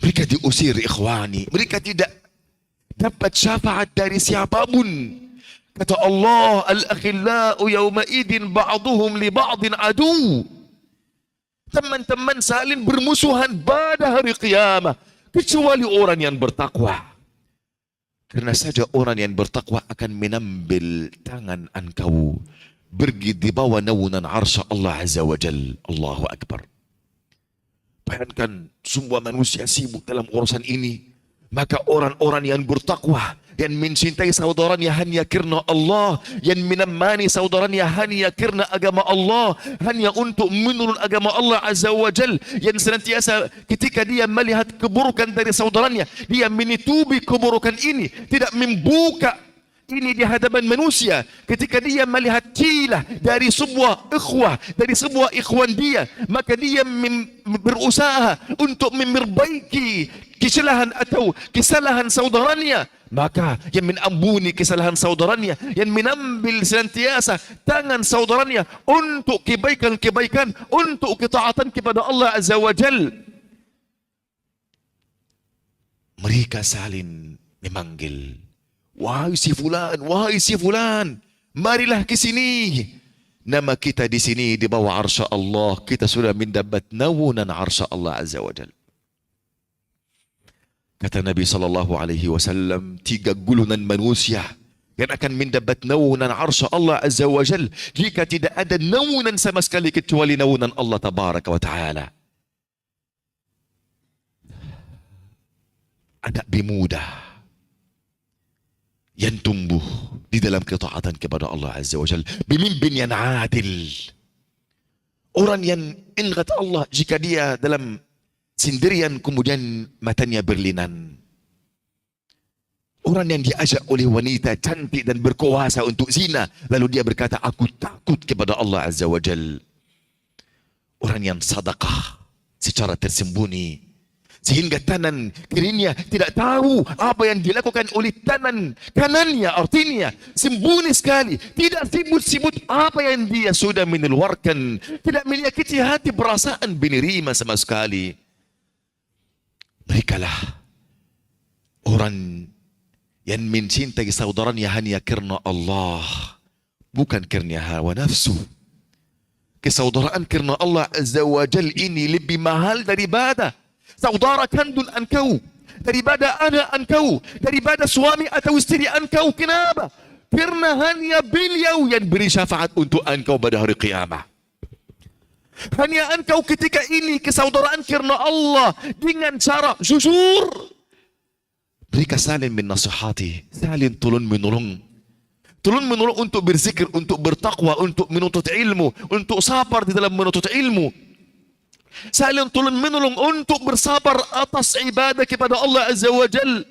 Mereka diusir, ikhwani, mereka tidak dapat syafaat dari siapapun. Kata Allah, al-akhillau yawma idin ba'duhum li ba'din adu. Teman-teman saling bermusuhan pada hari kiamat, kecuali orang yang bertakwa. Karena saja orang yang bertakwa akan menambil tangan engkau pergi di bawah naungan arsy Allah Azza wa Jal. Allahu Akbar. Bayangkan semua manusia sibuk dalam urusan ini, maka orang-orang yang bertakwa, yang mencintai saudaranya hanya karena Allah, yang menemani saudaranya hanya karena agama Allah, hanya untuk menurut agama Allah Azza wa Jal, yang senantiasa ketika dia melihat keburukan dari saudaranya, dia menutupi keburukan ini, tidak membuka ini di hadapan manusia. Ketika dia melihat celah dari sebuah ikhwah, dari sebuah ikhwan dia, maka dia berusaha untuk memperbaiki kesalahan atau kesalahan saudaranya. Maka yang mengampuni kesalahan saudaranya, yang menambil senantiasa tangan saudaranya untuk kebaikan-kebaikan, untuk ketaatan kepada Allah Azza wa Jal. Mereka saling memanggil, wahai si fulan, Marilah ke sini. Nama kita di sini di bawah arsy Allah. Kita sudah mendapat naungan arsy Allah Azza wa Jalla. Kata Nabi SAW, 3 gulungan manusia yang akan mendapat naungan arsy Allah Azza wa Jalla jika tidak ada naungan sama sekali kecuali naungan Allah Tabaraka wa Ta'ala. Anak bimuda yang tumbuh di dalam ketaatan kepada Allah Azza wa Jalla, pemimpin yang adil, orang yang ingat Allah jika dia dalam sendirian kemudian matanya berlinan, orang yang diajak oleh wanita cantik dan berkuasa untuk zina, lalu dia berkata, aku takut kepada Allah Azza wa Jalla. Orang yang sedekah secara tersembunyi, sehingga tangan kirinya tidak tahu apa yang dilakukan oleh tangan kanannya, artinya sembunyi sekali, tidak sibut-sibut apa yang dia sudah mengeluarkan, tidak menyakiti hati perasaan penerima sama sekali. Merekalah orang yang mencintai saudaranya hanya karena Allah, bukan karena hawa nafsu. Kesaudaraan karena Allah Azza wa Jal ini lebih mahal daripada saudara kandung engkau, daripada anak engkau, daripada suami atau istri engkau. Kenapa? Karena hanya beliau yang beri syafaat untuk engkau pada hari kiamat. Hanya engkau ketika ini kesaudaraan karena Allah dengan cara jujur. Mereka saling menasihati, saling tolong menolong. Tolong menolong untuk berzikir, untuk bertakwa, untuk menuntut ilmu, untuk sabar di dalam menuntut ilmu. Saling tolong menolong untuk bersabar atas ibadah kepada Allah Azza wa Jal.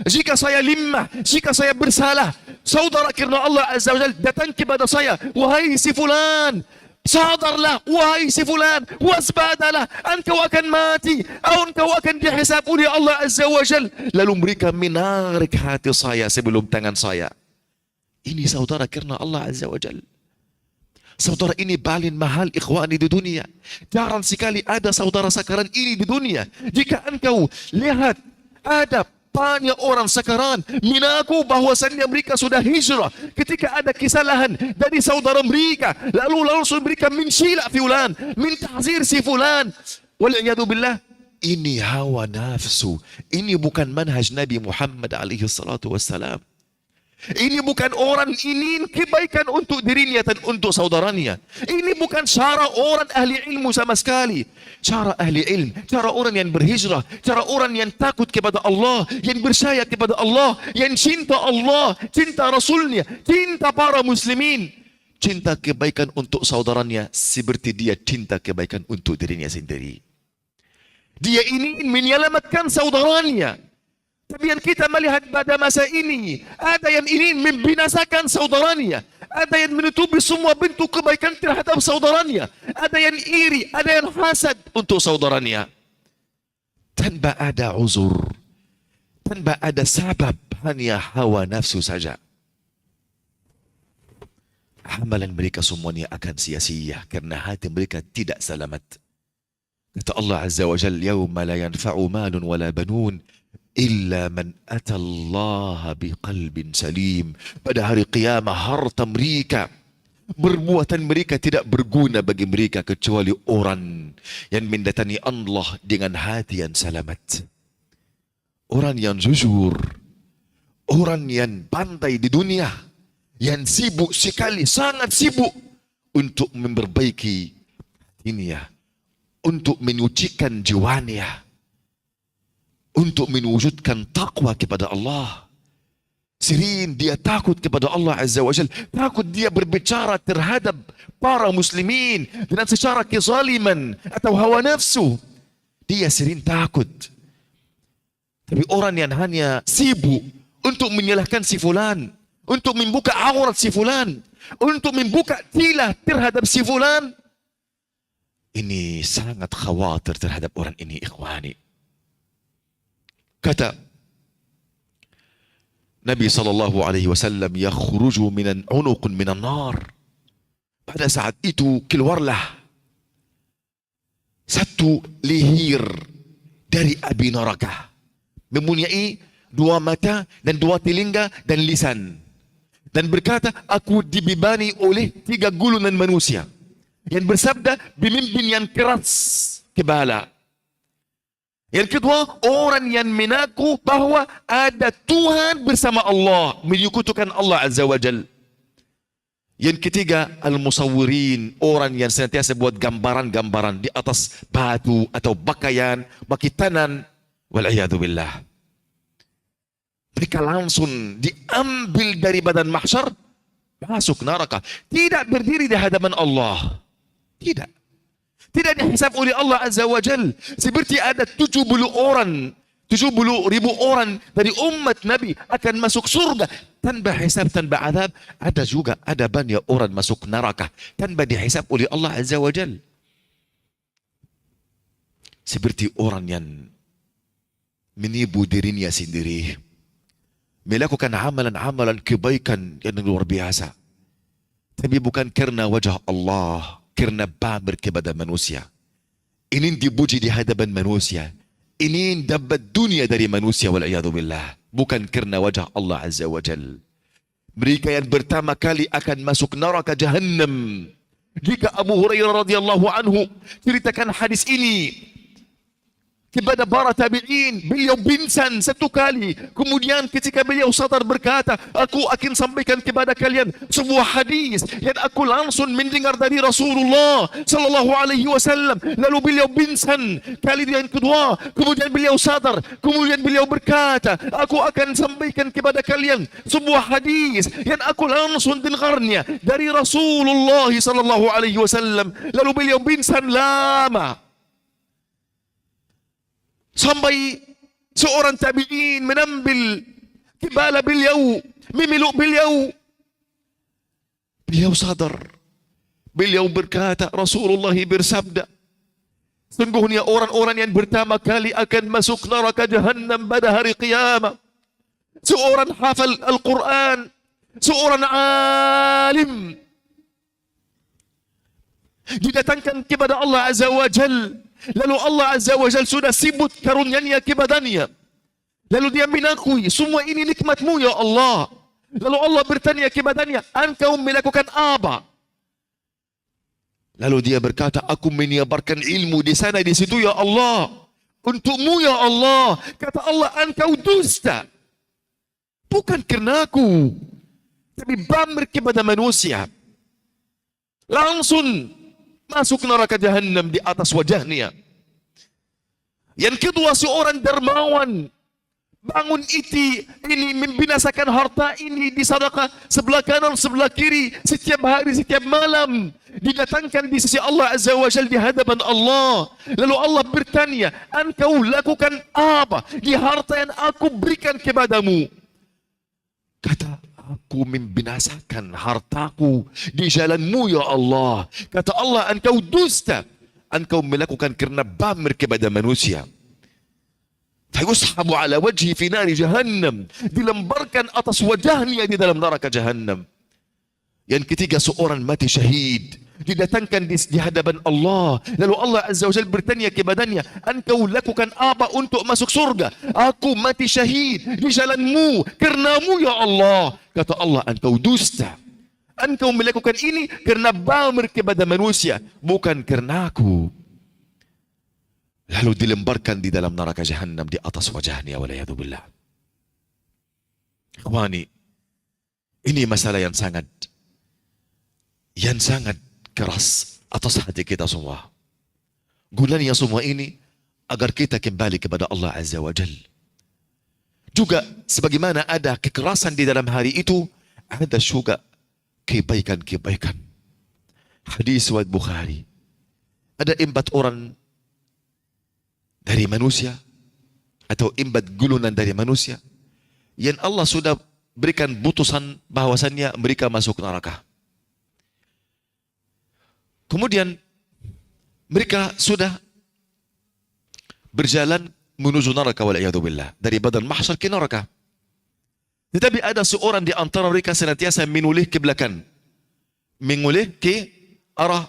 Jika saya limah, jika saya bersalah, saudara karena Allah Azza wa Jal datang kepada saya, wahai si fulan, sadarlah, wahai si fulan, wasbadalah, engkau akan mati, atau engkau akan dihisab oleh Allah Azza wa Jal. Lalu mereka menarik hati saya sebelum tangan saya. Ini saudara karena Allah Azza wa Jal. Saudara ini paling mahal ikhwani di dunia. Jarang sekali ada saudara sakaran ini di dunia. Jika engkau lihat ada banyak orang sakaran mengaku bahwasannya mereka sudah hijrah ketika ada kesalahan dari saudara mereka, lalu langsung mereka mensila fulan, mentahzir si fulan. Wal'iyadu billah. Ini hawa nafsu. Ini bukan manhaj Nabi Muhammad alaihi salatu wassalam. Ini bukan orang ingin kebaikan untuk dirinya dan untuk saudaranya. Ini bukan cara orang ahli ilmu sama sekali. Cara ahli ilmu, cara orang yang berhijrah, cara orang yang takut kepada Allah, yang percaya kepada Allah, yang cinta Allah, cinta Rasulnya, cinta para muslimin. Cinta kebaikan untuk saudaranya seperti dia cinta kebaikan untuk dirinya sendiri. Dia ingin menyelamatkan saudaranya. Tapi yang kita melihat pada masa ini, ada yang ingin membinasakan saudaranya, ada yang menutupi semua bentuk kebaikan terhadap saudaranya, ada yang iri, ada yang hasad untuk saudaranya. Tanpa ada uzur, tanpa ada sebab, hanya hawa nafsu saja. Amalan mereka semuanya akan sia-sia karena hati mereka tidak selamat. Kata Allah Azza wa Jalla, "Yauma la yanfa'u malun wala banun illa man atallaha biqalbin salim." Pada hari kiamat harta mereka, perbuatan mereka tidak berguna bagi mereka kecuali orang yang mendatangi Allah dengan hati yang selamat. Orang yang jujur, orang yang pandai di dunia, yang sibuk sekali, sangat sibuk untuk memperbaiki hatinya, untuk menyucikan jiwanya, untuk mewujudkan takwa kepada Allah. Sering dia takut kepada Allah Azza wa Jalla, takut dia berbicara terhadap para muslimin dengan secara kezaliman atau hawa nafsu. Dia sering takut. Tapi orang yang hanya sibuk untuk menyalahkan si fulan, untuk membuka aurat si fulan, untuk membuka tilah terhadap si fulan, ini sangat khawatir terhadap orang ini, ikhwani. Kata Nabi SAW, yakhruju minan unuqun minan nar. Pada saat itu keluarlah satu leher dari api neraka, mempunyai 2 mata dan 2 telinga dan lisan. dan berkata, aku dibebani oleh 3 gulungan manusia yang bersabda pemimpin yang keras kepala. Yang kedua, orang yang mengaku bahwa ada Tuhan bersama Allah, menyekutukan Allah Azza wa Jal. Yang ketiga, al-musawwirin, orang yang senantiasa buat gambaran-gambaran di atas batu atau pakaian, makitanan, wal'iyadu billah. Mereka langsung diambil dari badan mahsyar, masuk neraka. Tidak berdiri di hadapan Allah. Tidak. Tidak dihisab oleh Allah Azza wa Jal. Seperti ada 70 ribu orang dari umat Nabi akan masuk surga tanpa hisab, tanpa azab. Ada banyak orang masuk neraka tanpa dihisab oleh Allah Azza wa Jal. Seperti orang yang menipu dirinya sendiri, melakukan amalan-amalan kebaikan yang luar biasa, tapi bukan karena wajah Allah, karena pamer kepada manusia. Ingin dipuji di hadapan manusia, ingin dapat dunia dari manusia, wal'iyadu billah, bukan karena wajah Allah Azza wa Jal. Mereka yang pertama kali akan masuk neraka Jahannam. Jika Abu Hurairah radhiyallahu anhu ceritakan hadis ini kepada para tabi'in, beliau pingsan 1 kali. Kemudian ketika beliau sadar berkata, aku akan sampaikan kepada kalian sebuah hadis yang aku langsung mendengar dari Rasulullah sallallahu alaihi wasallam. Lalu beliau pingsan kali yang kedua. Kemudian beliau sadar. Kemudian beliau berkata, aku akan sampaikan kepada kalian sebuah hadis yang aku langsung dengarnya dari Rasulullah sallallahu alaihi wasallam. Lalu beliau pingsan lama, sampai seorang tabi'in menambil kepala beliau, memeluk beliau. Beliau sadar. Beliau berkata, Rasulullah bersabda, sungguhnya orang-orang yang pertama kali akan masuk neraka Jahannam pada hari kiamat seorang hafal Al-Quran, seorang alim, didatangkan kepada Allah Azza wa Jal. Lalu Allah Azza wa Jal sudah sebut karunia-Nya kepadanya. Lalu dia mengakui, semua ini nikmatmu ya Allah. Lalu Allah bertanya kepadanya, engkau melakukan apa? Lalu dia berkata, aku menyebarkan ilmu di sana di situ ya Allah. Untukmu ya Allah. Kata Allah, engkau dusta. Bukan karena aku, tapi pamer kepada manusia. Langsung masuk neraka Jahannam di atas wajahnya. Yang kedua, seorang dermawan, bangun ini membinasakan harta ini di sedekah sebelah kanan sebelah kiri setiap hari setiap malam, didatangkan di sisi Allah Azza wa Jalla di hadapan Allah. Lalu Allah bertanya, engkau lakukan apa di harta yang aku berikan kepadamu? Kata, aku membinasakan hartaku di jalanmu ya Allah. Kata Allah, engkau dusta. Engkau melakukan karena pamer kepada manusia. Fayushabu ala wajhi fi nari Jahannam. Dilemparkan atas wajahnya di dalam neraka Jahannam. Yang ketiga, seorang mati syahid, didatangkan di hadapan Allah. Lalu Allah Azza wa Jalla bertanya kepadanya, engkau lakukan apa untuk masuk surga? Aku mati syahid di jalanmu, karenamu ya Allah. Kata Allah, engkau dusta. Engkau melakukan ini karena pamer kepada manusia, bukan karena aku. Lalu dilemparkan di dalam neraka Jahannam di atas wajahnya, waliyadzubillah. Ikhwani, ini masalah yang sangat keras atas hati kita semua. Gunanya semua ini agar kita kembali kepada Allah Azza wa Jal. Juga sebagaimana ada kekerasan di dalam hari itu, ada juga kebaikan-kebaikan. Hadis riwayat Bukhari. Ada 4 orang dari manusia atau 4 golongan dari manusia yang Allah sudah berikan putusan bahwasannya mereka masuk neraka. Kemudian mereka sudah berjalan menuju neraka, waliyadzubillah, dari badan mahsyar ke neraka. Tetapi ada seorang di antara mereka senantiasa menoleh ke belakang, menoleh ke arah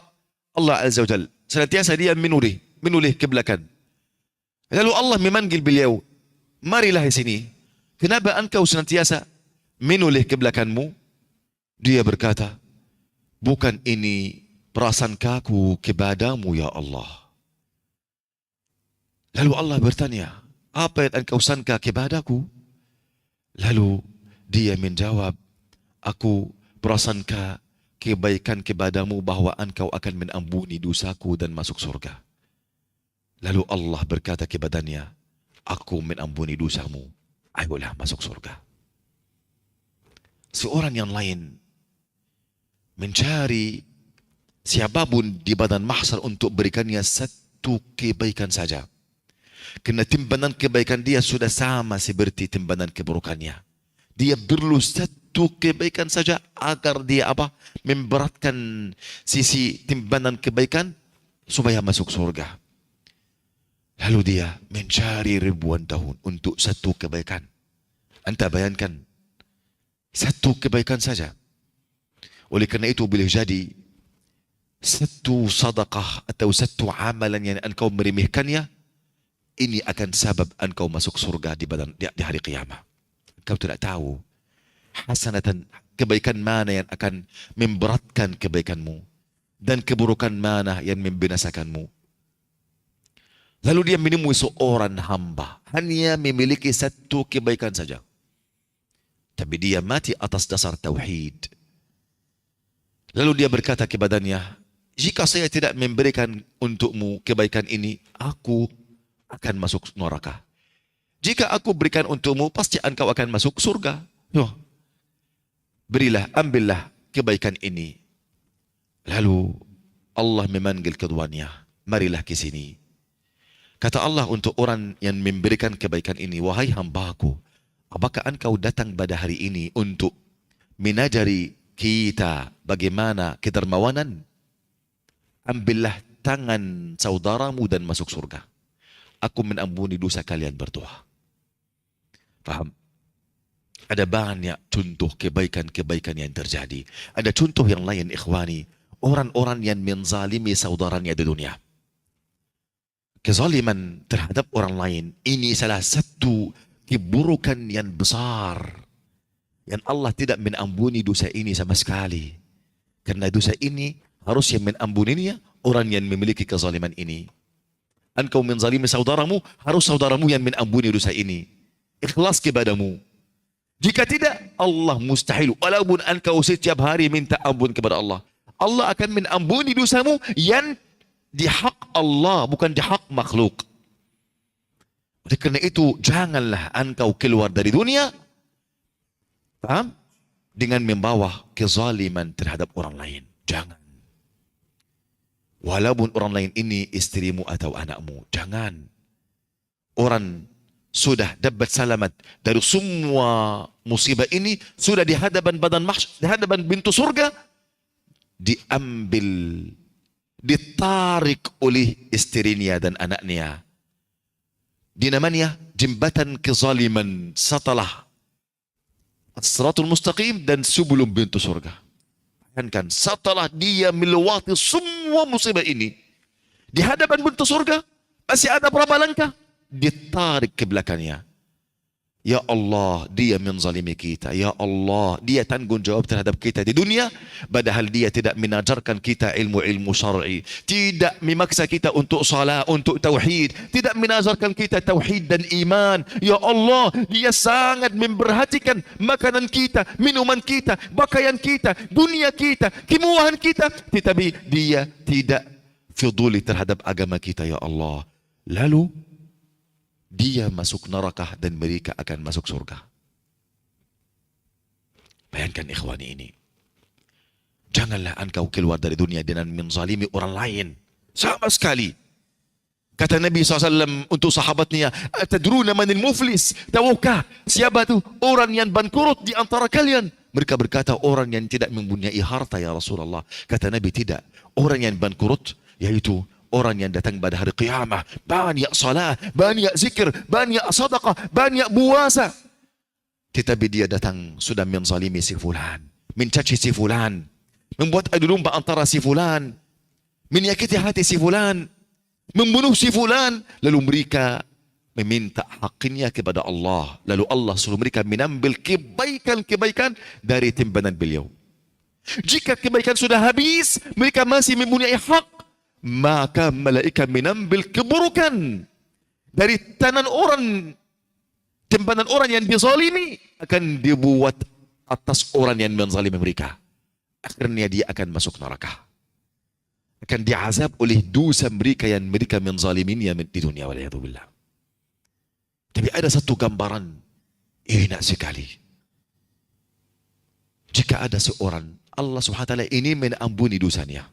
Allah Azza wa Jalla. Senantiasa dia menoleh ke belakang. Lalu Allah memanggil beliau, marilah di sini. Kenapa engkau senantiasa menoleh ke belakangmu? Dia berkata, bukan ini prasangkaku kepadamu ya Allah. Lalu Allah bertanya, apa yang engkau sangka kepadaku? Lalu dia menjawab, aku prasangka kebaikan kepadamu bahwa engkau akan mengampuni dosaku dan masuk surga. Lalu Allah berkata kepadanya, aku mengampuni dosamu, ayolah masuk surga. Seorang yang lain mencari siapapun di badan mahsyar untuk berikannya satu kebaikan saja. Kerana timbangan kebaikan dia sudah sama seperti timbangan keburukannya. Dia perlu satu kebaikan saja agar dia memberatkan sisi timbangan kebaikan supaya masuk surga. Lalu dia mencari ribuan tahun untuk satu kebaikan. Anda bayangkan, satu kebaikan saja. Oleh kerana itu boleh jadi satu sedekah atau satu amalan yang engkau meremehkannya, ini akan sebab engkau masuk surga di hari kiamat. Engkau tidak tahu hasanatan kebaikan mana yang akan memberatkan kebaikanmu dan keburukan mana yang membinasakanmu. Lalu dia menemui seorang hamba hanya memiliki satu kebaikan saja, tapi dia mati atas dasar tauhid. Lalu dia berkata kepadanya, jika saya tidak memberikan untukmu kebaikan ini, aku akan masuk neraka. Jika aku berikan untukmu, pasti engkau akan masuk surga. Berilah, ambillah kebaikan ini. Lalu Allah memanggil keduanya, marilah ke sini. Kata Allah untuk orang yang memberikan kebaikan ini, wahai hambaku, apakah engkau datang pada hari ini untuk menajari kita bagaimana kedermawanan? Ambillah tangan saudaramu dan masuk surga. Aku mengampuni dosa kalian berdua. Faham? Ada banyak contoh kebaikan-kebaikan yang terjadi. Ada contoh yang lain, ikhwani. Orang-orang yang menzalimi saudaranya di dunia. Kezaliman terhadap orang lain, ini salah satu keburukan yang besar. Yang Allah tidak mengampuni dosa ini sama sekali. Karena dosa ini harus yang mengampuninya orang yang memiliki kezaliman ini. Engkau menzalimi saudaramu, harus saudaramu yang mengampuni dosa ini. Ikhlas kepadamu. Jika tidak, Allah mustahil. Walaupun engkau setiap hari minta ampun kepada Allah, Allah akan mengampuni dosamu yang di hak Allah, bukan di hak makhluk. Oleh kerana itu, janganlah engkau keluar dari dunia, paham? Dengan membawa kezaliman terhadap orang lain. Jangan. Walaupun orang lain ini istrimu atau anakmu, jangan. Orang sudah dapat selamat dari semua musibah ini, sudah di hadapan badan mahsyar, di hadapan pintu surga, diambil, ditarik oleh istrinya dan anaknya. Dinamanya jembatan kezaliman setelah As-Siratul Mustaqim dan sebelum pintu surga. Kan setelah dia melewati semua musibah ini, di hadapan pintu surga masih ada berapa langkah, ditarik ke belakangnya. Ya Allah, dia menzalimi kita. Ya Allah, dia tanggung jawab terhadap kita di dunia, padahal dia tidak mengajarkan kita ilmu-ilmu syar'i, tidak memaksa kita untuk salat, untuk tauhid, tidak mengajarkan kita tauhid dan iman. Ya Allah, dia sangat memperhatikan makanan kita, minuman kita, pakaian kita, dunia kita, kemewahan kita, tetapi dia tidak peduli terhadap agama kita, ya Allah. Lalu dia masuk neraka dan mereka akan masuk surga. Bayangkan ikhwani ini. Janganlah engkau keluar dari dunia dengan menzalimi orang lain. Sama sekali. Kata Nabi SAW untuk sahabatnya, atadruna manil muflis? Tahukah siapa tu orang yang bangkrut di antara kalian? Mereka berkata, orang yang tidak mempunyai harta ya Rasulullah. Kata Nabi, tidak. Orang yang bangkrut yaitu orang yang datang pada hari qiyamah, banyak salat, banyak zikir, banyak sedekah, banyak puasa, tetapi dia datang sudah menzalimi si fulan, mencaci si fulan, membuat adu domba antara si fulan, menyakiti hati si fulan, membunuh si fulan. Lalu mereka meminta haknya kepada Allah, lalu Allah suruh mereka menambil kebaikan-kebaikan dari timbangan beliau. Jika kebaikan sudah habis, mereka masih mempunyai hak, maka malaikat mengambil keburukan dari simpanan orang yang dizalimi akan dibuat atas orang yang menzalimi mereka. Akhirnya dia akan masuk neraka. Akan diazab oleh dosa mereka yang mereka menzaliminya di dunia. Waliyadzubillah. Tapi ada satu gambaran enak sekali. Jika ada seorang, Allah subhanahu wa ta'ala ini mengampuni dosanya.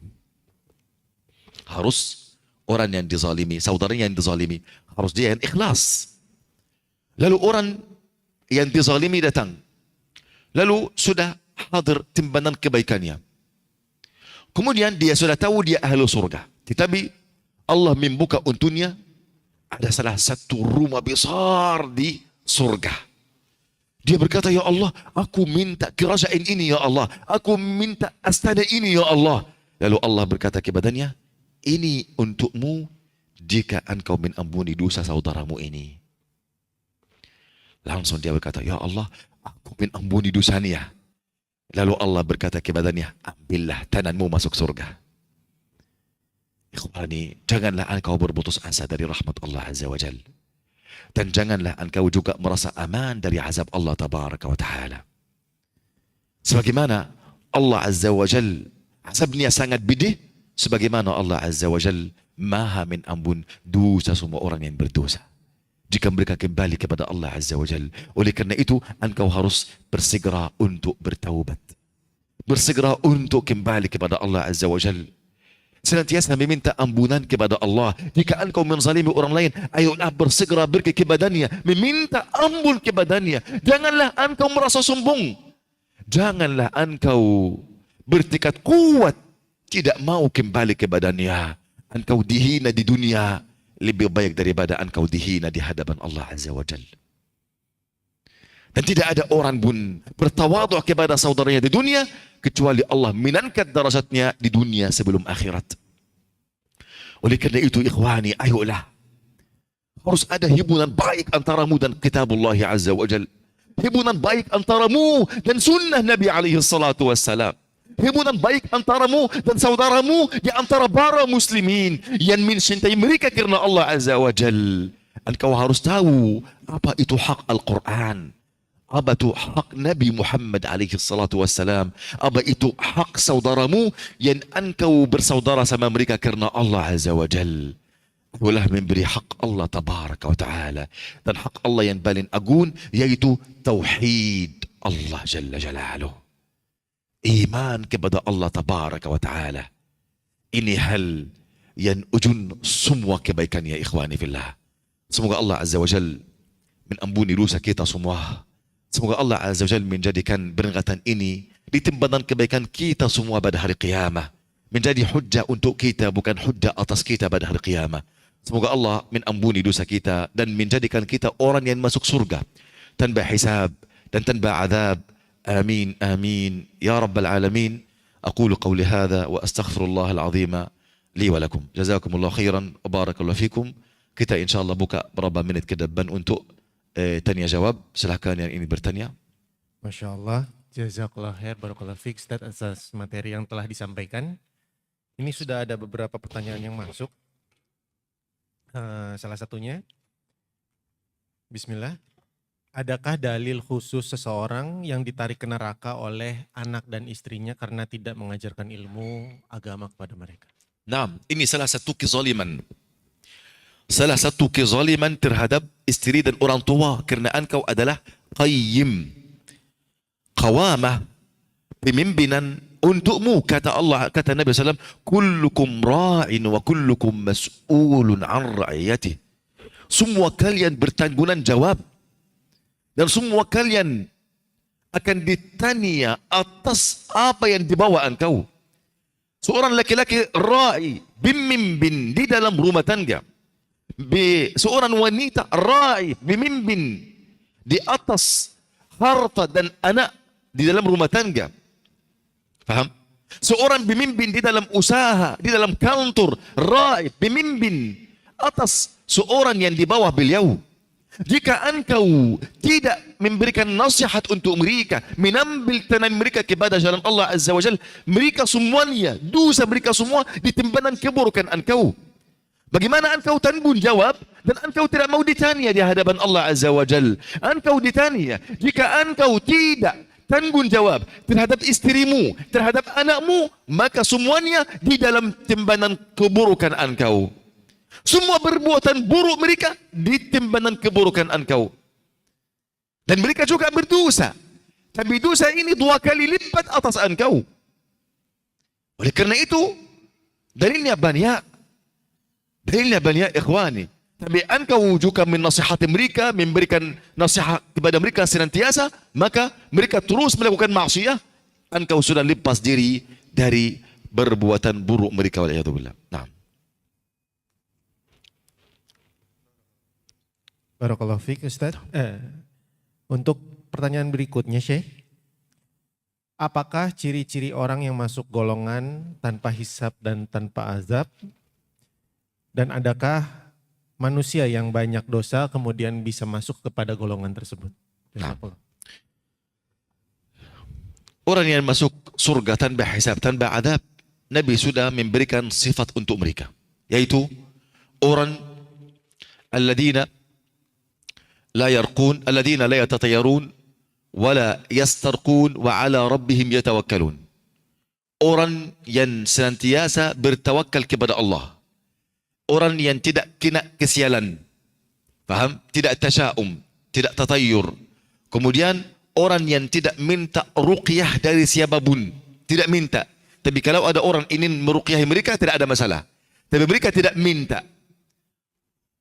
Harus orang yang dizalimi, saudaranya yang dizalimi, harus dia yang ikhlas. Lalu orang yang dizalimi datang. Lalu sudah hadir timbangan kebaikannya. Kemudian dia sudah tahu dia ahli surga. Tetapi Allah membuka untuknya ada salah satu rumah besar di surga. Dia berkata, ya Allah, aku minta kerajaan ini ya Allah. Aku minta astana ini ya Allah. Lalu Allah berkata kepadanya, ini untukmu jika engkau mengampuni dosa saudaramu ini. Langsung dia berkata, ya Allah, aku mengampuni dosanya. Lalu Allah berkata kepadanya, ambillah tananmu masuk surga. Ikhwani, janganlah engkau berputus asa dari rahmat Allah Azza wa Jalla. Dan janganlah engkau juga merasa aman dari azab Allah Tabaraka wa Ta'ala. Sebagaimana Allah Azza wa Jalla azabnya sangat pedih, sebagaimana Allah Azza wa Jalla maha mengampun dosa semua orang yang berdosa. Jika mereka kembali kepada Allah Azza wa Jalla. Oleh karena itu, engkau harus bersegera untuk bertaubat. Bersegera untuk kembali kepada Allah Azza wa Jalla. Senantiasa meminta ampunan kepada Allah. Jika engkau menzalimi orang lain, ayolah bersegera pergi kepadanya, meminta ampun kepadanya. Janganlah engkau merasa sombong. Janganlah engkau bertekad kuat tidak mau kembali kepadanya. Engkau dihina di dunia lebih baik daripada engkau dihina di hadapan Allah Azza wa Jalla. Dan tidak ada orang pun bertawadhu kepada saudaranya di dunia kecuali Allah menangkat darajatnya di dunia sebelum akhirat. Oleh karena itu, ikhwani, ayolah. Harus ada hubungan baik antaramu dan kitabullah Azza wa Jalla. Hubungan baik antaramu dan sunnah Nabi alaihi salatu wassalam. Hubungan baik antaramu dan saudaramu di antara para muslimin yang mencintai mereka karena Allah Azza wa Jalla. Engkau harus tahu apa itu hak Al-Quran. Apa itu hak Nabi Muhammad alaihi salatu wassalam. Apa itu hak saudaramu yang engkau bersaudara sama mereka karena Allah Azza wa Jal. Ayolah memberi hak Allah Tabaraka wa Ta'ala. Dan hak Allah yang paling agung yaitu Tauhid Allah Jalla Jalaluh. Iman kepada Allah Tabaraka wa Ta'ala. Ini hal yang ujung semua kebaikan ya ikhwani fillah. Semoga Allah Azza wa Jal mengampuni dosa kita semua. Semoga Allah Azza wa Jalla menjadikan peringatan ini di timbangan kebaikan kita semua pada hari qiyamah. Menjadi hujjah untuk kita, bukan hujjah atas kita pada hari qiyamah. Semoga Allah mengampuni dosa kita dan menjadikan kita orang yang masuk surga tanpa hisab dan tanpa azab. Amin, amin. Ya Rabbal Alamin. Aqulu qawli hadha wa astaghfirullah al-azim li wa lakum. Jazakumullah khairan wa barakallahu fikum. Kita insyaAllah buka beberapa menit ke depan untuk tanya jawab. Silakan yang ingin bertanya. Masya Allah, jazakallah khair, barakallahu fiik Ustaz atas materi yang telah disampaikan. Ini sudah ada beberapa pertanyaan yang masuk. Salah satunya, Bismillah. Adakah dalil khusus seseorang yang ditarik ke neraka oleh anak dan istrinya karena tidak mengajarkan ilmu agama kepada mereka? Nah, ini salah satu kezaliman. Salah satu kezaliman terhadap istri dan orang tua kerana engkau adalah qayyim, qawamah, pemimpinan untukmu. Kata Allah, kata Nabi SAW, kullukum ra'in wa kullukum mas'ulun an ra'iyatih. Semua kalian bertanggungan jawab dan semua kalian akan ditanya atas apa yang dibawa engkau. Seorang laki-laki ra'i, pemimpin di dalam rumah tangga. Seorang wanita ra'i, pemimpin di atas harta dan anak di dalam rumah tangga. Faham? Seorang pemimpin di dalam usaha, di dalam kantor, ra'i, pemimpin atas seorang yang di bawah beliau. Jika engkau tidak memberikan nasihat untuk mereka, menambil tangan mereka kepada jalan Allah Azza wa Jal, mereka semuanya, dosa mereka semua ditimbangan keburukan engkau. Bagaimana engkau tanggung jawab dan engkau tidak mau ditanya di hadapan Allah Azza wa Jal? Engkau ditanya, jika engkau tidak tanggung jawab terhadap istrimu, terhadap anakmu, maka semuanya di dalam timbangan keburukan engkau. Semua perbuatan buruk mereka di timbangan keburukan engkau. Dan mereka juga berdosa. Tapi dosa ini 2 kali lipat atas engkau. Oleh karena itu, dalilnya banyak. Dalilnya banyak ikhwani. Tapi engkau juga menasihati mereka, memberikan nasihat kepada mereka senantiasa, maka mereka terus melakukan maksiat. Engkau sudah lepas diri dari perbuatan buruk mereka. Waliyadzubillah. Nah. Barakallahu fiik Ustaz. Untuk pertanyaan berikutnya Syekh. Apakah ciri-ciri orang yang masuk golongan tanpa hisab dan tanpa azab? Dan adakah manusia yang banyak dosa kemudian bisa masuk kepada golongan tersebut? Nah. Orang yang masuk surga tanpa hisab, tanpa adab, Nabi sudah memberikan sifat untuk mereka. Yaitu orang alladzina la yarqun, alladzina la yatatayarun, wala yastarqun, wa ala rabbihim yatawakkalun. Orang yang senantiasa bertawakal kepada Allah. Orang yang tidak kena kesialan. Faham? Tidak tasya'um, tidak tatayur. Kemudian orang yang tidak minta ruqyah dari siapapun. Tidak minta. Tapi kalau ada orang ingin meruqyahi mereka, tidak ada masalah. Tapi mereka tidak minta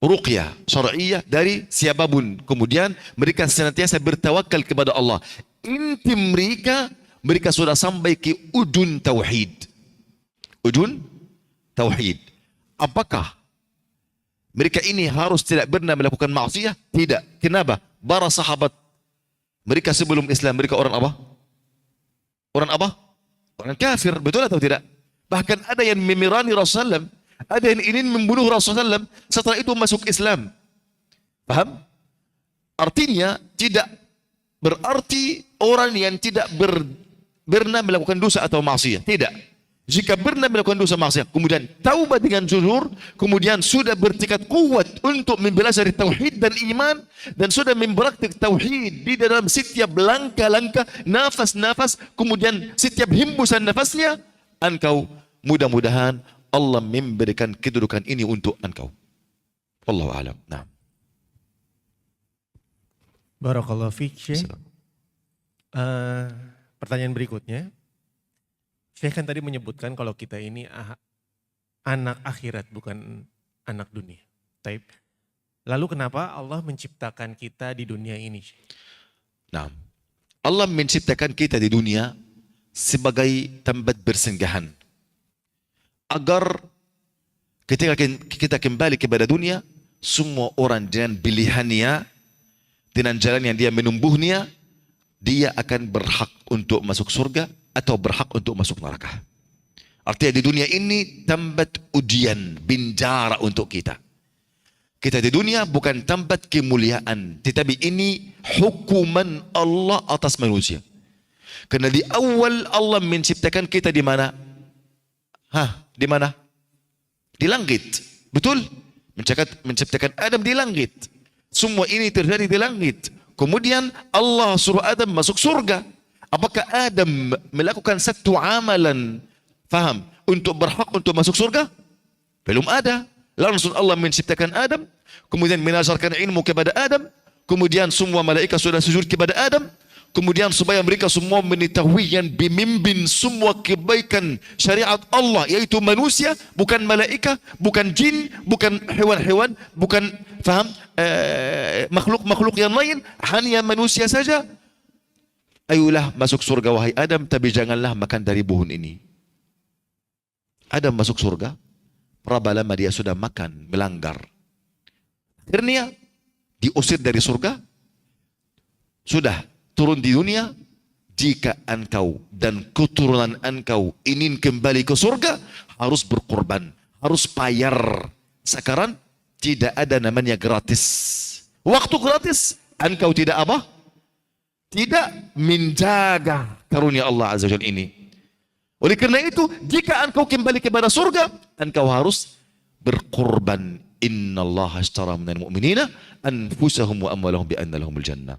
ruqyah syar'iyyah dari siapapun. Kemudian mereka senantiasa bertawakal kepada Allah. Inti mereka sudah sampai ke ujun tauhid. Ujun tauhid. Apakah mereka ini harus tidak pernah melakukan maksiat? Tidak. Kenapa? Para sahabat mereka sebelum Islam, mereka orang apa? Orang apa? Orang kafir. Betul atau tidak? Bahkan ada yang memirani Rasulullah SAW. Ada yang ingin membunuh Rasulullah SAW, setelah itu masuk Islam. Paham? Artinya tidak berarti orang yang tidak pernah melakukan dosa atau maksiat. Tidak. Jika pernah melakukan dosa maksiat, kemudian taubat dengan jujur, kemudian sudah bertekad kuat untuk mempelajari tauhid dan iman, dan sudah mempraktik tauhid di dalam setiap langkah-langkah, nafas-nafas, kemudian setiap hembusan nafasnya, engkau mudah-mudahan Allah memberikan kedudukan ini untuk engkau. Wallahu a'lam. Nah. Barakallahu fiik Syekh. Pertanyaan berikutnya. Syekh kan tadi menyebutkan kalau kita ini anak akhirat bukan anak dunia. Taib. Lalu kenapa Allah menciptakan kita di dunia ini, Syekh? Nah. Allah menciptakan kita di dunia sebagai tempat bersinggahan. Agar ketika kita kembali kepada dunia, semua orang dengan pilihannya, dengan jalan yang dia menumbuhnya, dia akan berhak untuk masuk surga atau berhak untuk masuk neraka. Artinya di dunia ini tempat ujian, binjara untuk kita. Kita di dunia bukan tempat kemuliaan, tetapi ini hukuman Allah atas manusia. Karena di awal Allah menciptakan kita di mana? Di mana? Di langit. Betul? Menciptakan Adam di langit. Semua ini terjadi di langit. Kemudian Allah suruh Adam masuk surga. Apakah Adam melakukan satu amalan, faham, untuk berhak untuk masuk surga? Belum ada. Langsung Allah menciptakan Adam, kemudian mengajarkan ilmu kepada Adam, kemudian semua malaikat sudah sujud kepada Adam, kemudian supaya mereka semua mengetahui yang memimpin semua kebaikan syariat Allah, yaitu manusia, bukan malaikat, bukan jin, bukan hewan-hewan, bukan faham makhluk-makhluk yang lain, hanya manusia saja. Ayolah masuk surga wahai Adam, tapi janganlah makan dari pohon ini. Adam masuk surga, berapa lama dia sudah makan, melanggar. Akhirnya diusir dari surga, sudah turun di dunia. Jika engkau dan keturunan engkau ingin kembali ke surga, harus berkorban, harus bayar. Sekarang tidak ada namanya gratis. Waktu gratis, engkau tidak apa? Tidak menjaga karunia Allah Azza wa Jalla ini. Oleh karena itu, jika engkau kembali kepada surga, engkau harus berkorban. Innallaha ashtara minal mu'minina anfusahum wa amwalahum bi anna lahumul jannah.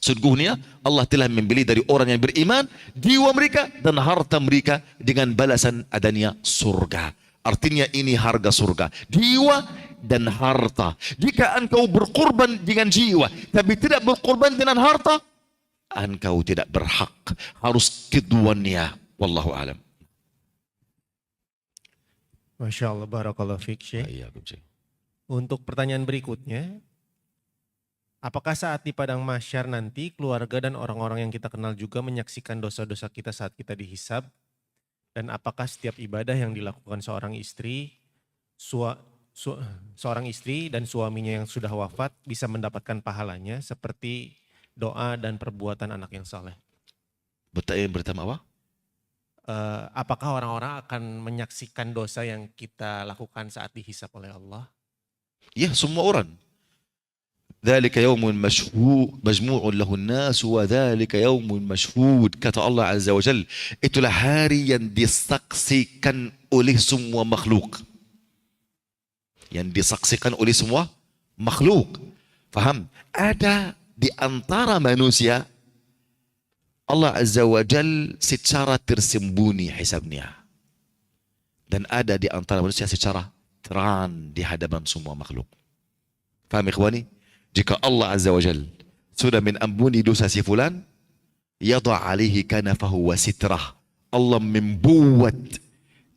Sungguhnya Allah telah membeli dari orang yang beriman jiwa mereka dan harta mereka dengan balasan adanya surga. Artinya ini harga surga, jiwa dan harta. Jika engkau berkorban dengan jiwa tapi tidak berkorban dengan harta, engkau tidak berhak, harus keduanya. Wallahu alam. Masya Allah, barakallahu fiik, Syekh. Untuk pertanyaan berikutnya, apakah saat di padang mahsyar nanti keluarga dan orang-orang yang kita kenal juga menyaksikan dosa-dosa kita saat kita dihisab? Dan apakah setiap ibadah yang dilakukan seorang istri, seorang istri dan suaminya yang sudah wafat bisa mendapatkan pahalanya seperti doa dan perbuatan anak yang saleh? Bertanya apa? Apakah orang-orang akan menyaksikan dosa yang kita lakukan saat dihisab oleh Allah? Ya, semua orang. Dzalika yaumun majmu'un lahun nas wa dzalika yaumun mashhud. Kata Allah Azza wa Jalla, itulah hari yang disaksikan oleh semua makhluk. Yang disaksikan oleh semua makhluk. Faham? Ada di antara manusia Allah Azza wa Jalla secara tersembunyi hisabnya. Dan ada di antara manusia secara terang di hadapan semua makhluk. Faham ikhwani? Jika Allah Azza wa Jalla sudah mengampuni dosa si fulan, yadha alaihi kanafahu wa sitrah. Allah membuat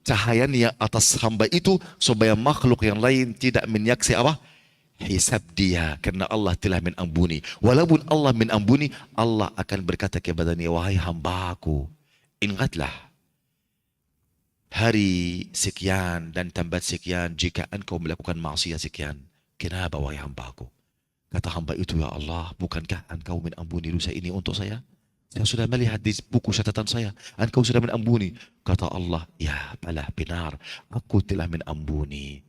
cahayanya atas hamba itu supaya makhluk yang lain tidak menyaksi apa? Hisab dia, karena Allah telah mengampuni. Walaupun Allah mengampuni, Allah akan berkata kepadanya, wahai hambaku, ingatlah hari sekian dan tempat sekian jika engkau melakukan maksiat sekian. Kenapa wahai hambaku? Kata hamba itu, ya Allah, bukankah engkau mengampuni dosa ini untuk saya? Saya sudah melihat di buku catatan saya, engkau sudah mengampuni. Kata Allah, ya balah benar, aku telah mengampuni.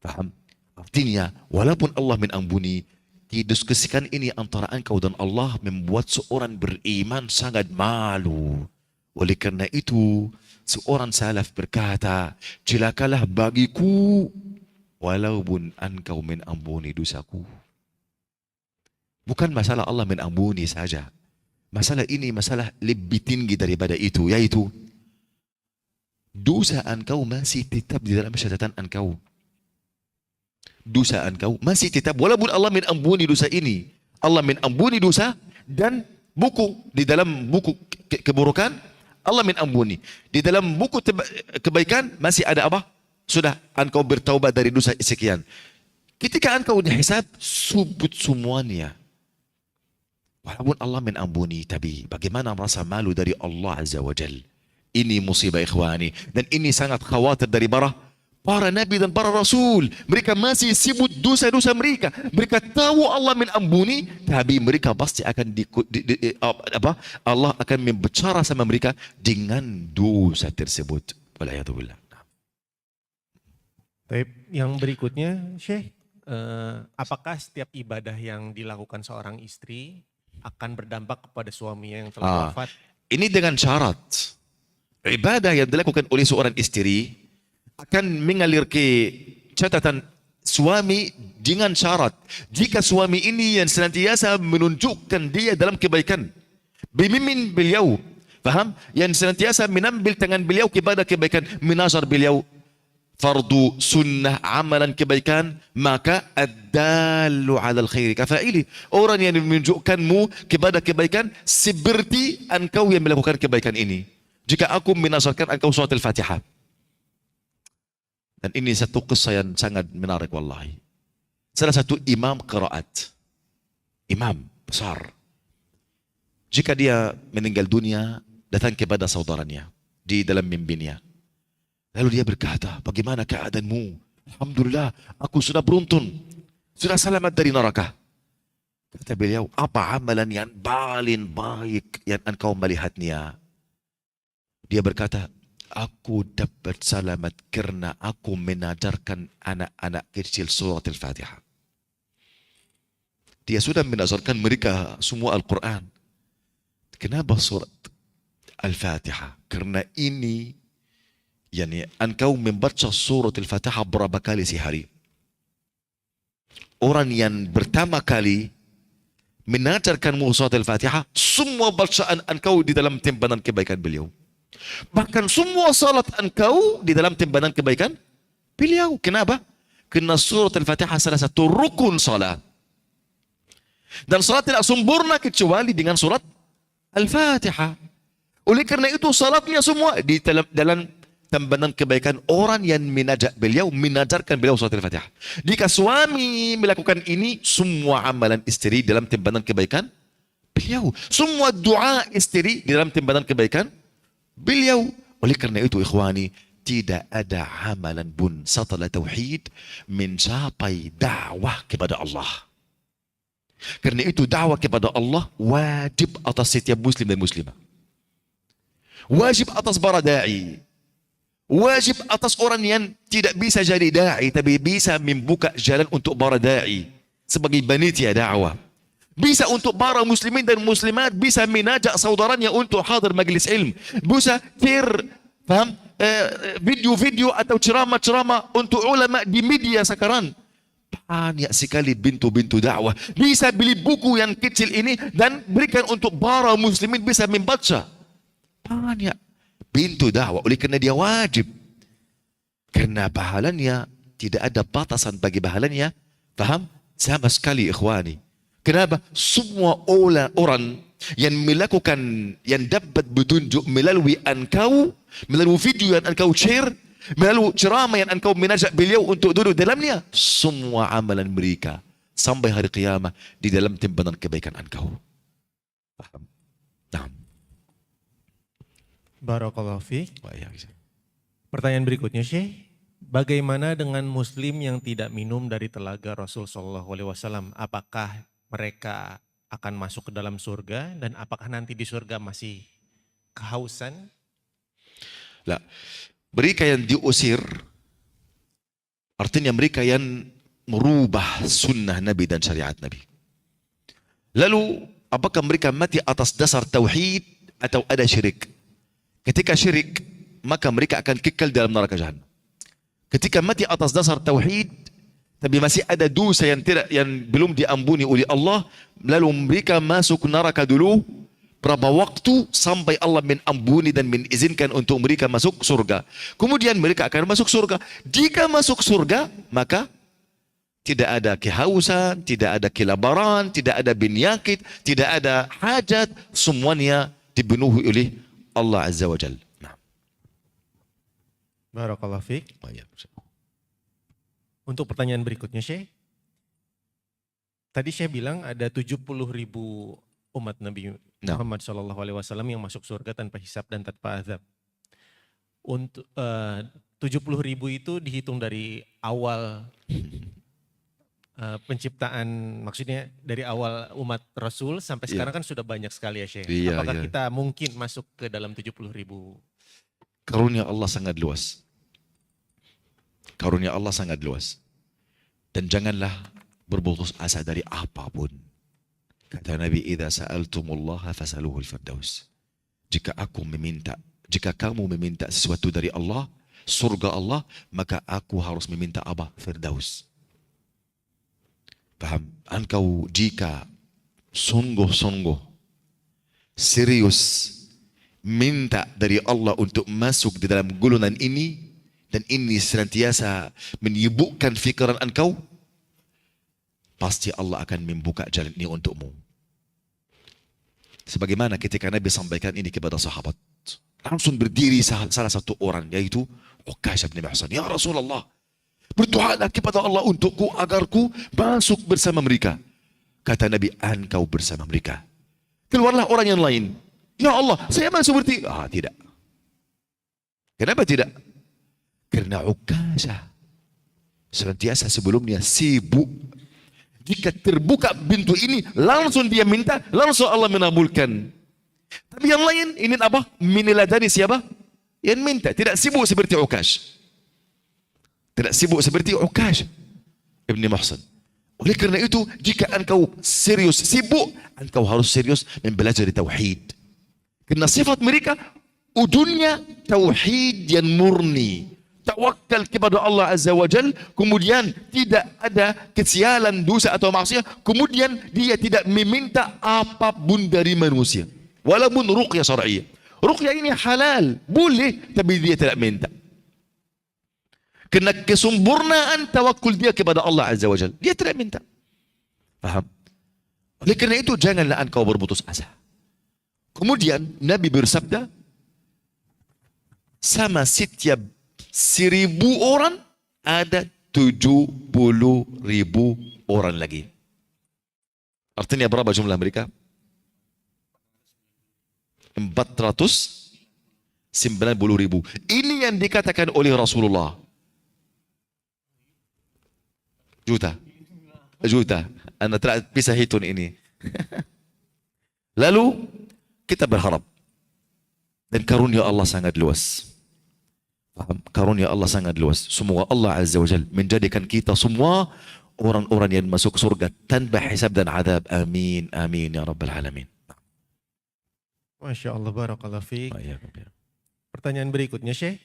Faham? Artinya, walaupun Allah mengampuni, didiskusikan ini antara engkau dan Allah membuat seorang beriman sangat malu. Oleh karena itu, seorang salaf berkata, celakalah bagiku walaupun engkau mengampuni dosaku. Bukan masalah Allah mengampuni saja. Masalah ini masalah lebih tinggi daripada itu, yaitu dosa engkau masih tetap di dalam catatan engkau. Dosa engkau masih tetap, walaupun Allah mengampuni dosa ini. Allah mengampuni dosa dan buku, di dalam buku keburukan, Allah mengampuni. Di dalam buku kebaikan masih ada apa? Sudah engkau bertaubat dari dosa sekian. Ketika engkau dihisab, subut semuanya. Walaupun Allah mengampuni, tapi bagaimana merasa malu dari Allah Azza wa Jal. Ini musibah ikhwani. Dan ini sangat khawatir dari para nabi dan para rasul. Mereka masih sibuk dosa-dosa mereka. Mereka tahu Allah mengampuni, tapi mereka pasti akan Allah akan membicara sama mereka dengan dosa tersebut. Wala'iyadzubillah. Yang berikutnya, Syekh, apakah setiap ibadah yang dilakukan seorang istri akan berdampak kepada suaminya yang telah wafat? Ini dengan syarat. Ibadah yang dilakukan oleh seorang istri akan mengalir ke catatan suami dengan syarat. Jika suami ini yang senantiasa menunjukkan dia dalam kebaikan, bimbing beliau, faham? Yang senantiasa menambil tangan beliau kepada kebaikan, menazar beliau fardu sunnah amalan kebaikan, maka ad-dallu 'alal khairi kafa'ili. Orang yang menunjukkanmu kepada kebaikan seperti engkau yang melakukan kebaikan ini. Jika aku menazarkan engkau surat Al-Fatihah. Dan ini satu kisah yang sangat menarik wallahi. Salah satu imam qiraat. Imam besar. Jika dia meninggal dunia, datang kepada saudaranya di dalam mimpinya. Lalu dia berkata, bagaimana keadaanmu? Alhamdulillah, aku sudah beruntun. Sudah selamat dari neraka. Kata beliau, apa amalan yang paling baik yang engkau melihatnya? Dia berkata, aku dapat selamat karena aku mengajarkan anak-anak kecil surat Al-Fatihah. Dia sudah menazarkan mereka semua Al-Quran. Kenapa surat Al-Fatihah? Karena ini, yani engkau membaca surat Al-Fatihah berapa kali sehari? Orang yang pertama kali mengajarkanmu surat Al-Fatihah, semua bacaan engkau di dalam timbangan kebaikan beliau. Bahkan semua salat engkau di dalam timbangan kebaikan beliau. Kenapa? Karena surat Al-Fatihah salah satu rukun salat. Dan salat tidak sempurna kecuali dengan surat Al-Fatihah. Oleh karena itu salatnya semua di dalam timbangan kebaikan orang yang mengajarkan beliau surat Al-Fatihah. Jika suami melakukan ini, semua amalan istri dalam timbangan kebaikan beliau. Semua doa istri di dalam timbangan kebaikan beliau. Oleh karena itu ikhwani, tidak ada amalan pun setelah tauhid mencapai dakwah kepada Allah. Karena itu dakwah kepada Allah wajib atas setiap muslim dan muslimah. Wajib atas para da'i. Wajib atas orang yang tidak bisa jadi da'i, tapi bisa membuka jalan untuk para da'i sebagai panitia dakwah. Bisa untuk para muslimin dan muslimat, bisa mengajak saudaranya untuk hadir majlis ilmu. Bisa paham, video-video atau ceramah-ceramah untuk ulama di media sekarang. Banyak sekali pintu-pintu dakwah. Bisa beli buku yang kecil ini dan berikan untuk para muslimin bisa membaca. Banyak pintu dakwah. Oleh karena dia wajib. Karena pahalanya tidak ada batasan bagi pahalanya. Faham? Sama sekali ikhwani. Kenapa? Semua orang yang melakukan, yang dapat petunjuk melalui engkau, melalui video yang engkau share, melalui ceramah yang engkau mengajak beliau untuk duduk dalamnya, semua amalan mereka sampai hari kiamat di dalam timbangan kebaikan engkau. Paham? Nah. Barakallahu fiik. Pertanyaan berikutnya, Syekh. Bagaimana dengan muslim yang tidak minum dari telaga Rasul sallallahu alaihi wasallam? Apakah mereka akan masuk ke dalam surga dan apakah nanti di surga masih kehausan? Lah, mereka yang diusir artinya mereka yang merubah sunnah Nabi dan syariat Nabi. Lalu apakah mereka mati atas dasar tauhid atau ada syirik? Ketika syirik, maka mereka akan kekal dalam neraka jahanam. Ketika mati atas dasar tauhid, tapi masih ada dosa yang belum diampuni oleh Allah, lalu mereka masuk neraka dulu berapa waktu sampai Allah mengampuni dan mengizinkan untuk mereka masuk surga. Kemudian mereka akan masuk surga. Jika masuk surga, maka tidak ada kehausan, tidak ada kelaparan, tidak ada penyakit, tidak ada hajat, semuanya dipenuhi oleh Allah Azza wa Jalla. Barakallahu fiik. Untuk pertanyaan berikutnya, Syekh. Tadi Syekh bilang ada 70.000 umat Nabi Muhammad SAW yang masuk surga tanpa hisab dan tanpa azab. Untuk 70.000 itu dihitung dari awal penciptaan, maksudnya dari awal umat Rasul sampai sekarang kan sudah banyak sekali ya Syekh. Apakah kita mungkin masuk ke dalam 70.000? Karunia Allah sangat luas. Karunia Allah sangat luas. Dan janganlah berputus asa dari apapun. Kata Nabi, "Idza sa'altumullaha fas'aluhul firdaus." Jika kamu meminta sesuatu dari Allah, surga Allah, maka aku harus meminta apa? Firdaus. Paham? Engkau jika sungguh-sungguh serius minta dari Allah untuk masuk di dalam golongan ini, dan ini senantiasa menyibukkan fikiran engkau, pasti Allah akan membuka jalan ini untukmu. Sebagaimana ketika Nabi sampaikan ini kepada sahabat, langsung berdiri salah satu orang, yaitu Uqasyah bin Mihsan. "Ya Rasulullah, berdoalah kepada Allah untukku agar ku masuk bersama mereka." Kata Nabi, "Engkau bersama mereka." Keluarlah orang yang lain. "Ya Allah, saya masuk seperti..." Tidak. Kenapa tidak? Karena Uqasyah senantiasa sebelumnya sibuk. Jika terbuka pintu ini, langsung dia minta, langsung Allah menabulkan. Tapi yang lain ini apa? Meneladani siapa? Yang minta. Tidak sibuk seperti Uqasyah. Tidak sibuk seperti Uqasyah Ibn Muhsan. Oleh kerana itu, jika engkau serius, sibuk, engkau harus serius mempelajari tauhid. Kerana sifat mereka, ujungnya tauhid yang murni. Tawakal kepada Allah Azza wa Jal, kemudian tidak ada kesialan, dosa atau maksiat, kemudian dia tidak meminta apapun dari manusia. Walaupun ruqyah syar'iyah. Ruqyah ini halal, boleh, tapi dia tidak minta. Kerana kesempurnaan tawakul dia kepada Allah Azza wa Jal. Dia tidak minta. Faham? Oleh kerana itu, janganlah engkau berputus asa. Kemudian, Nabi bersabda, sama setiap 1,000 orang, ada 70,000 orang lagi. Artinya berapa jumlah mereka? 490,000. Ini yang dikatakan oleh Rasulullah. Juta. Anda tidak bisa hitung ini. Lalu kita berharap. Dan karunia Allah sangat luas. Faham? Karunia Allah sangat luas. Semoga Allah Azza wa Jal menjadikan kita semua orang-orang yang masuk surga tanpa hisab dan adab. Amin. Amin ya Rabbal Alamin. Masya Allah, barakallahu fiik. Pertanyaan berikutnya, Syekh.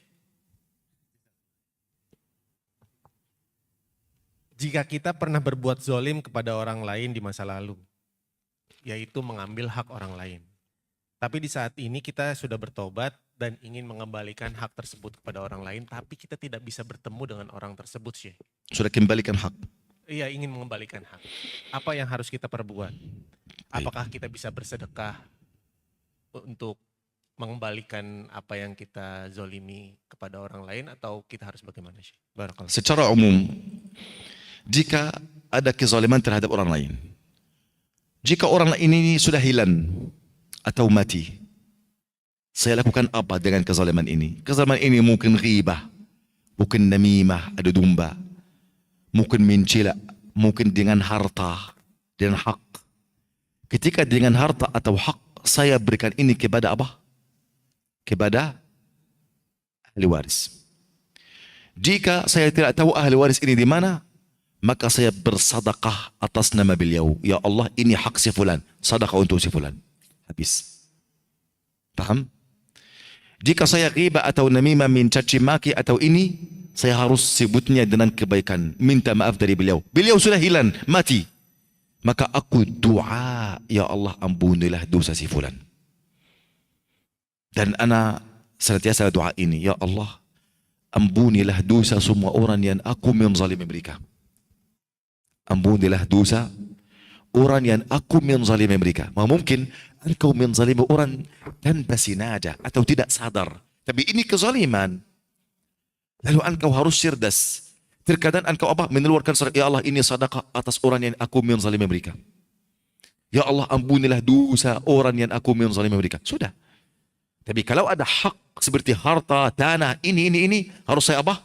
Jika kita pernah berbuat zolim kepada orang lain di masa lalu, yaitu mengambil hak orang lain. Tapi di saat ini kita sudah bertobat dan ingin mengembalikan hak tersebut kepada orang lain, tapi kita tidak bisa bertemu dengan orang tersebut, Syekh. Sudah kembalikan hak. Iya, ingin mengembalikan hak. Apa yang harus kita perbuat? Apakah kita bisa bersedekah untuk mengembalikan apa yang kita zolimi kepada orang lain, atau kita harus bagaimana, Syekh? Barakallahu. Secara umum, jika ada kezaliman terhadap orang lain, jika orang ini sudah hilang atau mati, saya lakukan apa dengan kezaliman ini? Kezaliman ini mungkin ghibah, mungkin namimah, ada domba, mungkin mencela, mungkin dengan harta, dengan hak. Ketika dengan harta atau hak, saya berikan ini kepada apa? Kepada ahli waris. Jika saya tidak tahu ahli waris ini di mana, maka saya bersadaqah atas nama beliau. Ya Allah, ini hak si fulan. Sadaqah untuk si fulan. Habis. Paham? Jika saya ghibah atau namimah, mencaci maki atau ini, saya harus sebutnya dengan kebaikan. Minta maaf dari beliau. Beliau sudah hilang, mati. Maka aku doa, ya Allah, ampunilah dosa si fulan. Dan ana senantiasa doa ini, ya Allah, ampunilah dosa semua orang yang aku menzalimi mereka. Ampunilah dosa orang yang aku menzalimi mereka. Mungkin engkau menzalimi orang tanpa sengaja atau tidak sadar, tapi ini kezaliman. Lalu engkau harus cerdas. Terkadang engkau apa? Mengeluarkan surat, ya Allah, ini sedekah atas orang yang aku menzalimi mereka. Ya Allah, ampunilah dosa orang yang aku menzalimi mereka. Sudah. Tapi kalau ada hak seperti harta, tanah, ini harus saya apa?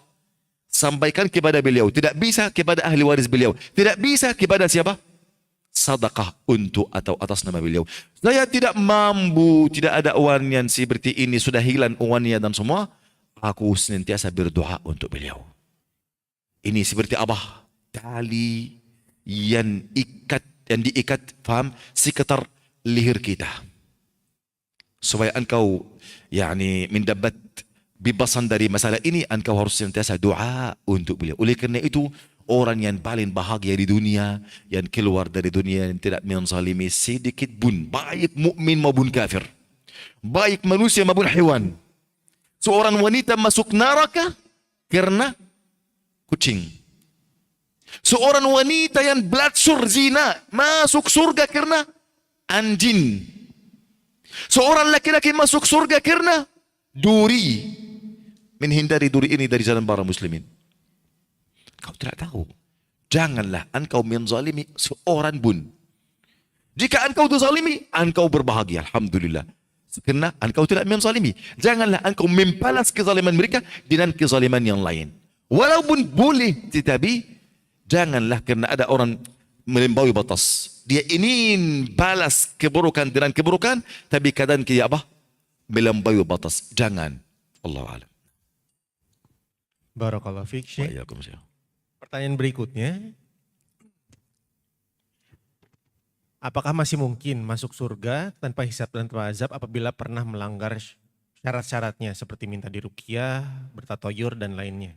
Sampaikan kepada beliau. Tidak bisa kepada ahli waris beliau. Tidak bisa kepada siapa? Sedekah untuk atau atas nama beliau. Saya tidak mampu, tidak ada uang yang seperti ini, sudah hilang uangnya dan semua. Aku senantiasa berdoa untuk beliau. Ini seperti apa? Tali yang diikat, faham? Sekitar leher kita. Supaya engkau mendapat bebasan dari masalah ini, engkau harus senantiasa doa untuk beliau. Oleh kerana itu, orang yang paling bahagia di dunia, yang keluar dari dunia, yang tidak menzalimi sedikit pun, baik mukmin maupun kafir, baik manusia maupun hewan. Seorang wanita masuk neraka karena kucing. Seorang wanita yang belatsur zina masuk surga karena anjing. Seorang laki-laki masuk surga karena duri. Menghindari duri ini dari jalan para muslimin. Kau tidak tahu. Janganlah engkau menzalimi seorang pun. Jika engkau terzalimi, engkau berbahagia. Alhamdulillah. Kerana engkau tidak menzalimi. Janganlah engkau membalas kezaliman mereka dengan kezaliman yang lain. Walaupun boleh, tetapi janganlah kerana ada orang melampaui batas. Dia ingin balas keburukan dengan keburukan, tapi kadang dia apa? Melampaui batas. Jangan. Allahu a'lam. Barakallahu fiik, Syekh. Pertanyaan berikutnya, Apakah masih mungkin masuk surga tanpa hisab dan tanpa azab apabila pernah melanggar syarat-syaratnya seperti minta diruqyah, bertatoyur dan lainnya?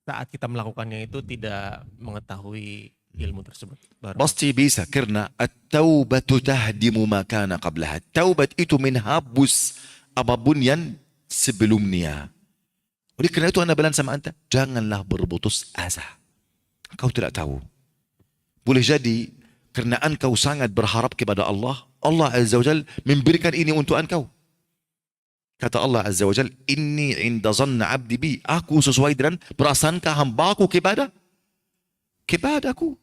Saat kita melakukannya itu tidak mengetahui ilmu tersebut. Pasti bisa karena at-taubatu tahdimu ma kana qablaha. Taubat itu menghapus apapun yang sebelumnya. Oleh kerana itu anda bilang sama anda, janganlah berputus asa. Kau tidak tahu. Boleh jadi karena engkau sangat berharap kepada Allah, Allah Azza wa Jal memberikan ini untuk engkau. Kata Allah Azza wa Jal, inni inda zanna abdi bi. Aku sesuai dengan prasangka hambaku kepadaku.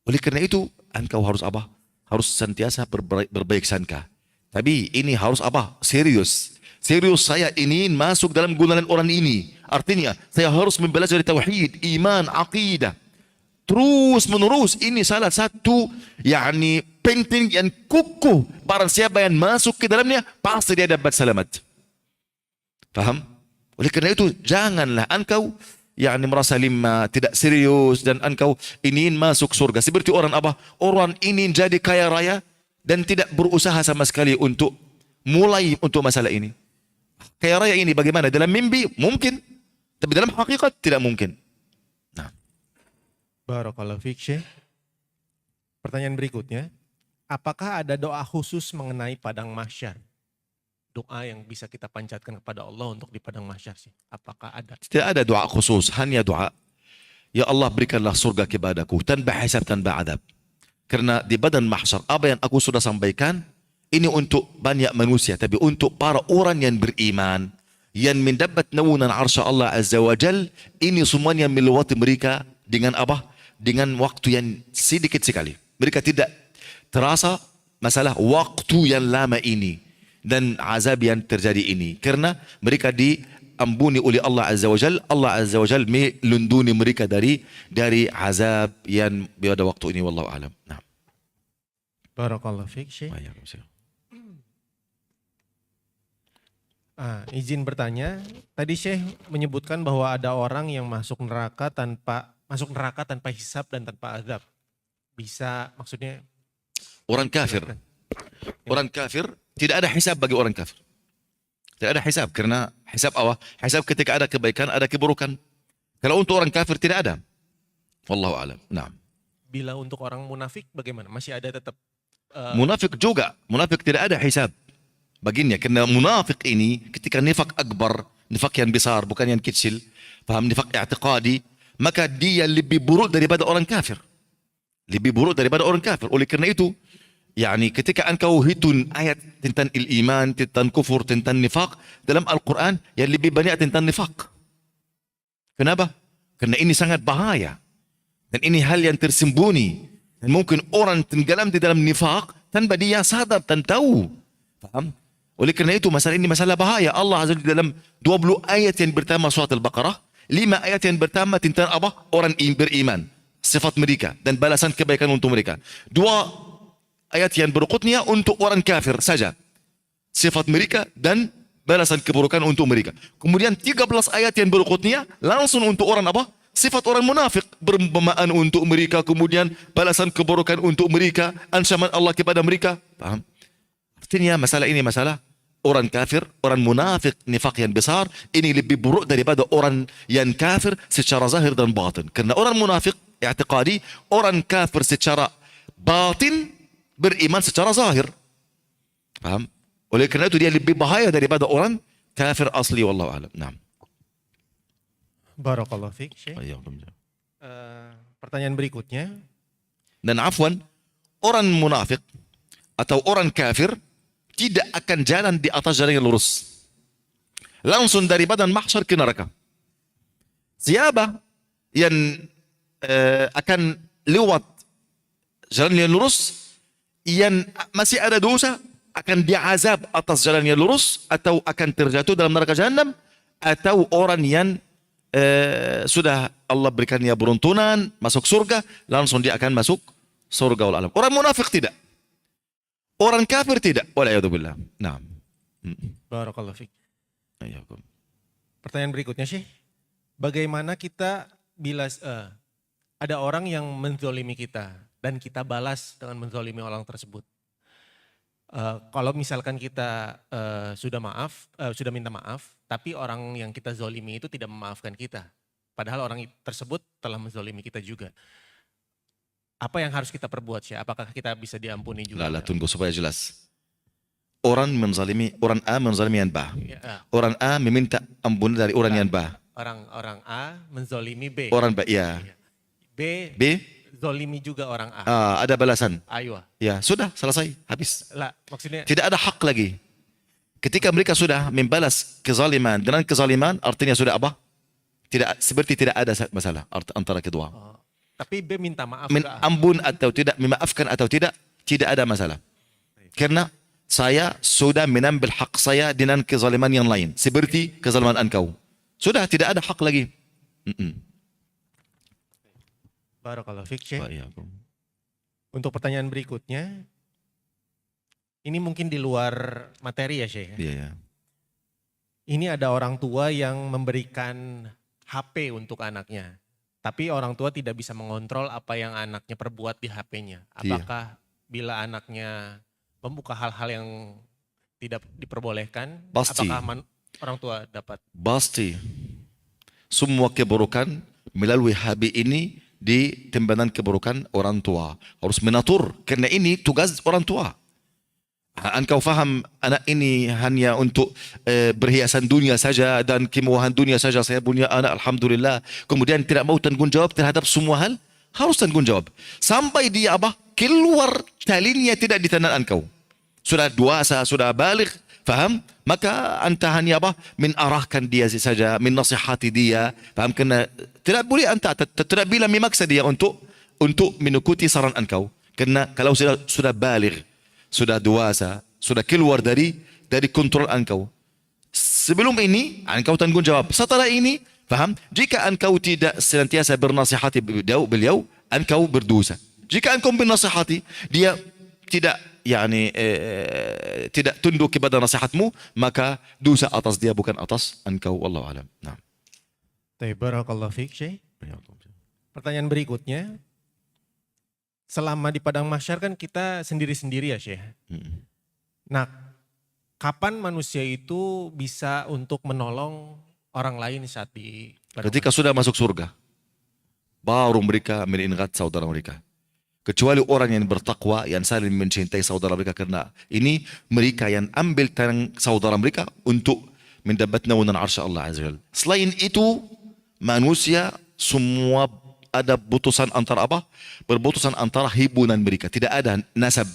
Oleh kerana itu, engkau harus apa? Harus sentiasa berbaik sangka. Tapi ini harus apa? Serius. Serius saya ingin masuk dalam golongan orang ini. Artinya, saya harus mempelajari tauhid, iman, aqidah. Terus menerus ini salah satu yakni penting yang kukuh. Barang siapa yang masuk ke dalamnya, pasti dia dapat selamat. Faham? Oleh kerana itu, janganlah engkau yakni merasa lima, tidak serius dan engkau ingin masuk surga. Seperti orang apa? Orang ingin jadi kaya raya dan tidak berusaha sama sekali untuk mulai untuk masalah ini. Kaya raya ini bagaimana? Dalam mimpi mungkin, tapi dalam hakikat tidak mungkin. Nah, Barakallahu fiik, Syekh. Pertanyaan berikutnya, apakah ada doa khusus mengenai padang mahsyar? Doa yang bisa kita panjatkan kepada Allah untuk di padang mahsyar sih. Apakah ada? tidak ada doa khusus, hanya doa. Ya Allah berikanlah surga kepadaku tanpa hisab tanpa adab. Karena di badan mahsyar apa yang aku sudah sampaikan ini untuk banyak manusia, tapi untuk para orang yang beriman yang mendapat naungan arsy Allah Azza wa Jal, ini semuanya melewati mereka dengan apa? Dengan waktu yang sedikit sekali. Mereka tidak terasa masalah waktu yang lama ini dan azab yang terjadi ini. Karena mereka diampuni oleh Allah Azza wa Jal. Allah Azza wa Jal melindungi mereka dari azab yang pada waktu ini. Wallahu a'lam. Nah. Barakallahu fiik, Syekh. Izin bertanya, tadi Syekh menyebutkan bahwa ada orang yang masuk neraka tanpa hisab dan tanpa azab. Bisa maksudnya orang kafir. Orang kafir tidak ada hisab bagi orang kafir. Tidak ada hisab karena hisab apa? Hisab ketika ada kebaikan, ada keburukan. Kalau untuk orang kafir tidak ada. Wallahu a'lam. Nah. Bila untuk orang munafik bagaimana? Masih ada tetap munafik juga. Munafik tidak ada hisab baginya. Karena munafik ini ketika nifak akbar, nifak yang besar bukan yang kecil, paham, nifak i'tiqadi, maka dia lebih buruk daripada orang kafir. Lebih buruk daripada orang kafir. Oleh kerana itu, yakni ketika engkau hitung ayat tentang iman, tentang kufur, tentang nifak dalam Al-Quran, yang lebih banyak tentang nifak. Kenapa? Karena ini sangat bahaya. Dan ini hal yang tersembunyi. Dan mungkin orang tenggelam di dalam nifak tanpa dia sadar dan tahu. Faham? Oleh kerana itu masalah ini masalah bahaya. Allah Azza wa Jalla dalam 20 ayat yang pertama surat Al-Baqarah, 5 ayat yang pertama tentang apa? Orang beriman, sifat mereka dan balasan kebaikan untuk mereka. 2 ayat yang berikutnya untuk orang kafir saja, sifat mereka dan balasan keburukan untuk mereka. Kemudian 13 ayat yang berikutnya langsung untuk orang apa? Sifat orang munafik, perumpamaan untuk mereka, kemudian balasan keburukan untuk mereka, ancaman Allah kepada mereka. Paham? Artinya masalah ini masalah orang kafir, orang munafik, nifak yang besar, ini lebih buruk daripada orang yang kafir secara zahir dan batin. Karena orang munafik, i'tiqadi, orang kafir secara batin, beriman secara zahir. Paham? Oleh kerana itu dia lebih bahaya daripada orang kafir asli. Wallahu a'lam. Naam. Barakallahu fiik, Syekh. Pertanyaan berikutnya. Dan afwan, orang munafik atau orang kafir tidak akan jalan di atas jalan yang lurus. Langsung dari badan mahsyar ke neraka. Siapa yang akan lewat jalan yang lurus, yang masih ada dosa, akan diazab atas jalan yang lurus, atau akan terjatuh dalam neraka jahanam, atau orang yang sudah Allah berikannya beruntungan masuk surga, langsung dia akan masuk surga wal alam. Orang munafik tidak. Orang kafir tidak. Wala'iyadzubillah. Naam. Barakallahu fiik. Pertanyaan berikutnya, Syekh. Bagaimana kita bila ada orang yang menzolimi kita, dan kita balas dengan menzolimi orang tersebut. Kalau misalkan kita sudah minta maaf, tapi orang yang kita zolimi itu tidak memaafkan kita, padahal orang tersebut telah menzolimi kita juga. Apa yang harus kita perbuat, Syekh? Apakah kita bisa diampuni juga? Lah, tunggu supaya jelas. Orang A menzalimi yang B. Ya, Orang A meminta ampunan dari orang yang B. orang A menzolimi B. Orang B, ya. B zolimi juga orang A. Ada balasan. Aywa. Ya, sudah selesai, habis. Lah, maksudnya Tidak ada hak lagi. Ketika mereka sudah membalas kezaliman dengan kezaliman, artinya sudah apa? Seperti tidak ada masalah antara kedua. tapi B minta maaf ke A. Ampun atau tidak, memaafkan atau tidak ada masalah. Karena saya sudah menambil hak saya dengan kezaliman yang lain, seperti kezaliman engkau. Sudah tidak ada hak lagi. Barakallahu fiik, Syekh. Untuk pertanyaan berikutnya, ini mungkin di luar materi ya, Syekh. Iya. Ini ada orang tua yang memberikan HP untuk anaknya, tapi orang tua tidak bisa mengontrol apa yang anaknya perbuat di HP-nya. Apakah bila anaknya membuka hal-hal yang tidak diperbolehkan, Pasti. apakah orang tua dapat? Pasti. Semua keburukan melalui HP ini di timbangan keburukan orang tua. Harus menatur, karena ini tugas orang tua. Engkau faham anak ini hanya untuk berhiasan dunia saja dan kemewahan dunia saja. Saya punya anak, alhamdulillah. Kemudian tidak mau tanggung jawab terhadap semua hal. Harus tanggung jawab. Sampai dia keluar talinya tidak di tangan engkau. Sudah dewasa, sudah balik, faham? Maka anta hanya menarahkan dia saja, menasihati dia, faham? Karena tidak boleh anta tidak bila memaksa dia untuk mengikuti saran engkau. Karena kalau sudah balik, sudah dewasa, sudah keluar dari kontrol engkau. Sebelum ini engkau tanggung jawab. Setelah ini, faham? Jika engkau tidak senantiasa bernasihati beliau, engkau berdosa. Jika engkau bernasihati, dia tidak tidak tunduk kepada nasihatmu, maka dosa atas dia bukan atas engkau. Wallahu alam. Nah. Barakallahu fiik, Syekh. Pertanyaan berikutnya, selama di padang mahsyar kan kita sendiri-sendiri ya, Syekh. Nah, kapan manusia itu bisa untuk menolong orang lain saat di padang Ketika sudah masuk surga, baru mereka mengingat saudara mereka. Kecuali orang yang bertakwa, yang saling mencintai saudara mereka, karena ini mereka yang ambil tangan saudara mereka untuk mendapat naungan arsy Allah Azza wa Jalla. Selain itu, manusia semua ada putusan antara berputusan antara hibunan mereka. Tidak ada nasab.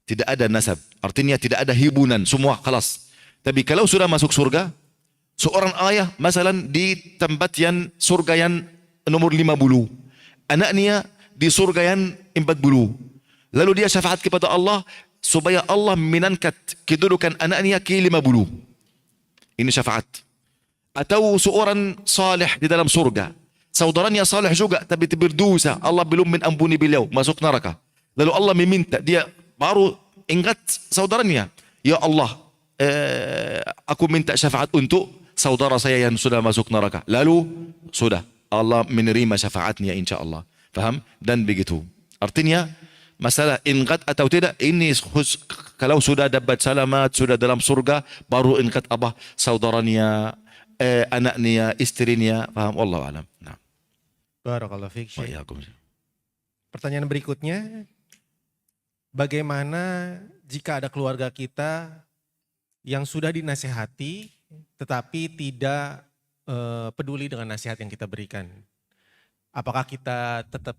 Tidak ada nasab. Artinya tidak ada hibunan. Semua kelas. Tapi kalau sudah masuk surga, seorang ayah masalan di tempat yang surga yang nomor 50. Anaknya di surga yang 40. Lalu dia syafaat kepada Allah supaya Allah menangkat kedudukan anaknya ke 50. Ini syafaat. Atau seorang saleh di dalam surga, saudaranya saleh juga tapi berdosa, Allah belum mengampuni beliau, masuk neraka. Lalu Allah meminta, dia baru ingat saudaranya, ya Allah, aku minta syafaat untuk saudara saya yang sudah masuk neraka. Lalu sudah Allah menerima syafaatnya insyaAllah. Faham? Dan begitu. Artinya masalah ingat atau tidak, ini kalau sudah dapat selamat, sudah dalam surga, baru ingat saudaranya, anaknya, istrinya. Faham? Wallahu alam. Nah. Barakallahu fiik, Syekh. Pertanyaan berikutnya, bagaimana jika ada keluarga kita yang sudah dinasihati tetapi tidak peduli dengan nasihat yang kita berikan? Apakah kita tetap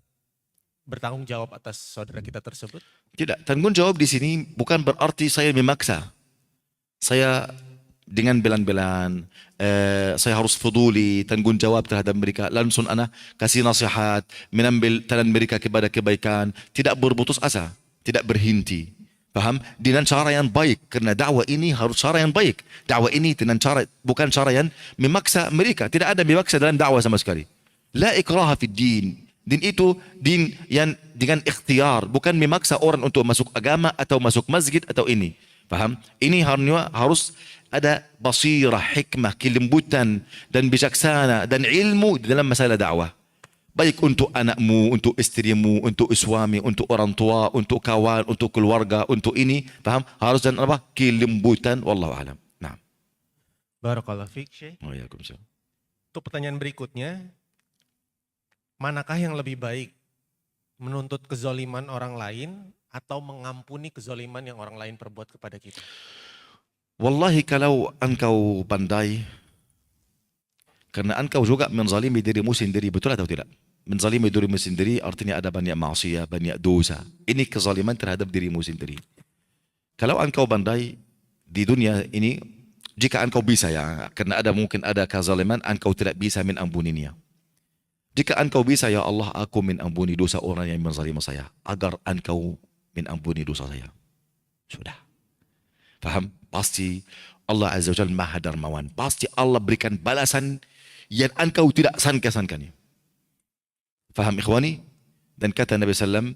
bertanggung jawab atas saudara kita tersebut? Tidak, tanggung jawab di sini bukan berarti saya memaksa. Saya dengan belan-belan, saya harus peduli, tanggung jawab terhadap mereka. Langsung anak kasih nasihat, menambil tangan mereka kepada kebaikan. Tidak berputus asa, tidak berhenti. Paham? Dengan cara yang baik. Karena dakwah ini harus cara yang baik. Dakwah ini dengan cara, bukan cara yang memaksa mereka. Tidak ada memaksa dalam dakwah sama sekali. La ikraha fid din. Din itu din yang dengan ikhtiar, bukan memaksa orang untuk masuk agama atau masuk masjid atau ini. Paham? Ini harus ada basirah, hikmah, kelembutan dan bijaksana dan ilmu dalam masalah dakwah. Baik untuk anakmu, untuk istrimu, untuk suami, untuk orang tua, untuk kawan, untuk keluarga, untuk ini. Faham? Harus dan apa? Kelembutan. Wallahu alam. Nah. Barakallahu fiik, Syekh. Waalaikumsalam. Untuk pertanyaan berikutnya, manakah yang lebih baik? Menuntut kezoliman orang lain atau mengampuni kezoliman yang orang lain perbuat kepada kita? Wallahi kalau engkau pandai, karena engkau juga menzalimi dirimu sendiri, betul atau tidak? Menzalimi dirimu sendiri artinya ada banyak maksiat, banyak dosa. Ini kezaliman terhadap dirimu sendiri. Kalau engkau pandai di dunia ini, jika engkau bisa ya, karena mungkin ada kezaliman, engkau tidak bisa menampuninya. Jika engkau bisa, ya Allah, aku menampuni dosa orang yang menzalimi saya, agar engkau menampuni dosa saya. Sudah. Faham? Pasti Allah Azza wa Jalla Maha Dermawan. Pasti Allah berikan balasan yang engkau tidak sangka-sangkanya. Faham ikhwani? Dan kata Nabi SAW,